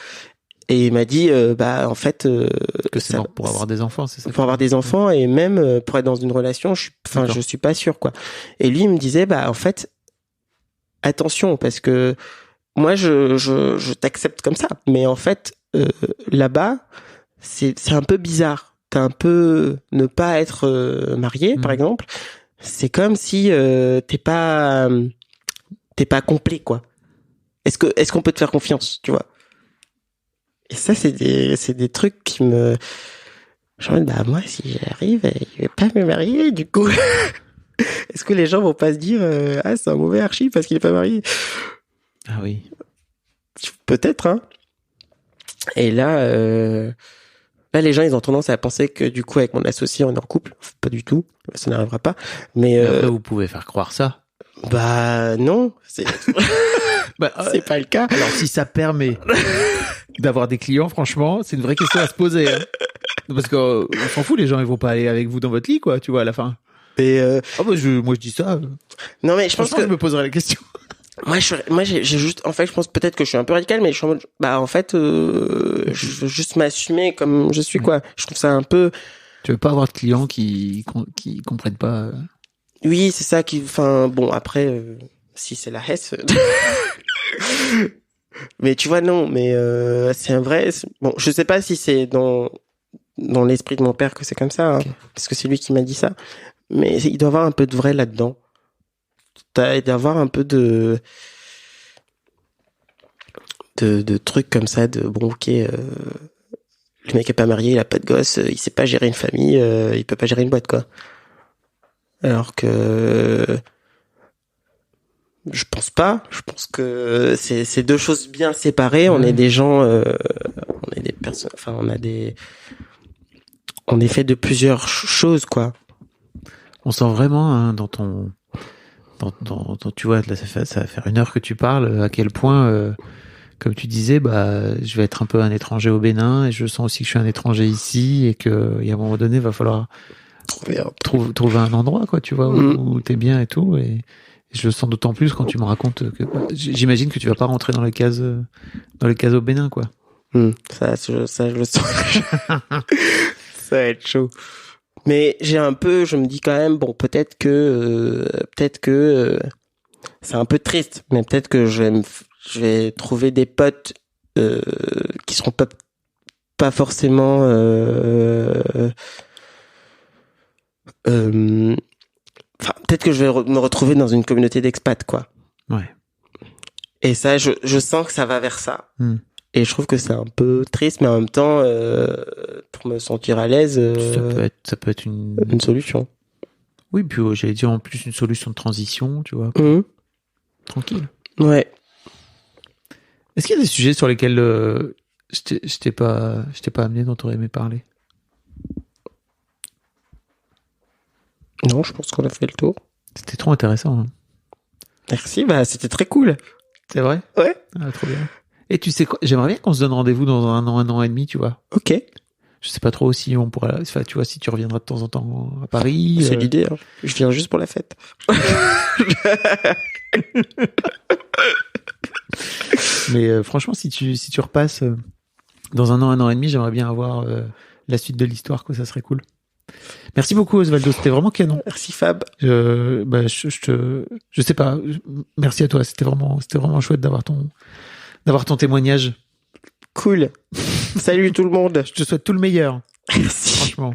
Et il m'a dit, bah en fait, que c'est mort pour avoir des enfants, c'est ça. Pour avoir des enfants et même pour être dans une relation, je suis pas sûr, quoi. Et lui, il me disait, bah en fait, attention, parce que moi, je t'accepte comme ça, mais en fait, là-bas, c'est un peu bizarre. T'as un peu ne pas être marié, par exemple. C'est comme si t'es pas complet, quoi. Est-ce qu'on peut te faire confiance, tu vois? Et ça, c'est des trucs qui me... Genre, bah, moi, si j'arrive, je vais pas me marier, du coup. Est-ce que les gens vont pas se dire, ah, c'est un mauvais archi parce qu'il est pas marié? Ah oui. Peut-être, hein. Et là, les gens, ils ont tendance à penser que, du coup, avec mon associé, on est en couple. Pas du tout. Ça n'arrivera pas. Mais après, vous pouvez faire croire ça. Bah, non. C'est pas le cas. Alors, si ça permet d'avoir des clients, franchement, c'est une vraie question à se poser. Hein. Parce que on s'en fout, les gens ils vont pas aller avec vous dans votre lit, quoi, tu vois, à la fin. Et moi je dis ça. Non mais je pense que je me poserai la question. Moi j'ai juste, en fait, je pense peut-être que je suis un peu radical, mais je suis en mode, bah en fait, je veux juste m'assumer comme je suis, quoi. Je trouve ça un peu. Tu veux pas avoir de clients qui comprennent pas. Oui, c'est ça qui, enfin bon après, si c'est la Hesse. Mais tu vois, non, mais c'est un vrai... Bon, je sais pas si c'est dans l'esprit de mon père que c'est comme ça, hein, parce que c'est lui qui m'a dit ça, mais il doit y avoir un peu de vrai là-dedans. Il doit y avoir un peu de trucs comme ça, de bon, ok, le mec est pas marié, il a pas de gosse, il sait pas gérer une famille, il peut pas gérer une boîte, quoi. Alors que... Je pense pas. Je pense que c'est deux choses bien séparées. On est des gens, on est des personnes. Enfin, on est fait de plusieurs choses, quoi. On sent vraiment hein, dans tu vois, là, ça va faire 1 heure que tu parles. À quel point, comme tu disais, bah, je vais être un peu un étranger au Bénin et je sens aussi que je suis un étranger ici et que, et à un moment donné, va falloir trouver un endroit, quoi, tu vois, où t'es bien et tout. Et je le sens d'autant plus quand tu me racontes que j'imagine que tu vas pas rentrer dans les cases au Bénin, quoi. Ça je le sens. Ça va être chaud. Mais je me dis quand même, bon, peut-être que c'est un peu triste, mais peut-être que je vais trouver des potes qui seront pas forcément enfin, peut-être que je vais me retrouver dans une communauté d'expats, quoi. Ouais. Et ça, je sens que ça va vers ça. Et je trouve que c'est un peu triste, mais en même temps, pour me sentir à l'aise, Ça peut être une solution. Oui, puis j'allais dire en plus une solution de transition, tu vois. Tranquille. Ouais. Est-ce qu'il y a des sujets sur lesquels je t'ai pas amené, dont tu aurais aimé parler? Non, je pense qu'on a fait le tour. C'était trop intéressant. Hein. Merci, bah c'était très cool. C'est vrai? Ouais. Ah, trop bien. Et tu sais quoi? J'aimerais bien qu'on se donne rendez-vous dans un an et demi, tu vois. Ok. Je sais pas trop si on pourrait... Enfin, tu vois, si tu reviendras de temps en temps à Paris... C'est l'idée, hein. Je viens juste pour la fête. Mais franchement, si tu repasses dans un an et demi, j'aimerais bien avoir la suite de l'histoire, quoi. Ça serait cool. Merci beaucoup, Osvaldo. C'était vraiment canon. Merci, Fab. Je sais pas. Merci à toi. C'était vraiment chouette d'avoir ton témoignage. Cool. Salut tout le monde. Je te souhaite tout le meilleur. Merci. Franchement.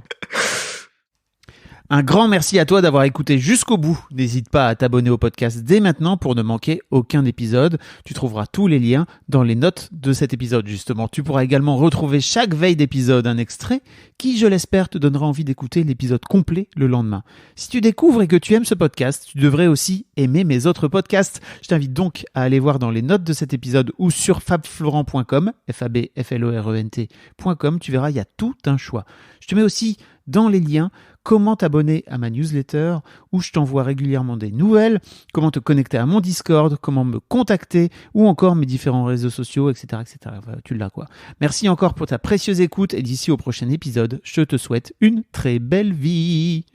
Un grand merci à toi d'avoir écouté jusqu'au bout. N'hésite pas à t'abonner au podcast dès maintenant pour ne manquer aucun épisode. Tu trouveras tous les liens dans les notes de cet épisode, justement. Tu pourras également retrouver chaque veille d'épisode un extrait qui, je l'espère, te donnera envie d'écouter l'épisode complet le lendemain. Si tu découvres et que tu aimes ce podcast, tu devrais aussi aimer mes autres podcasts. Je t'invite donc à aller voir dans les notes de cet épisode ou sur fabflorent.com, fabflorent.com. Tu verras, il y a tout un choix. Je te mets aussi dans les liens comment t'abonner à ma newsletter où je t'envoie régulièrement des nouvelles, comment te connecter à mon Discord, comment me contacter ou encore mes différents réseaux sociaux, etc. etc. Enfin, tu l'as quoi. Merci encore pour ta précieuse écoute et d'ici au prochain épisode, je te souhaite une très belle vie.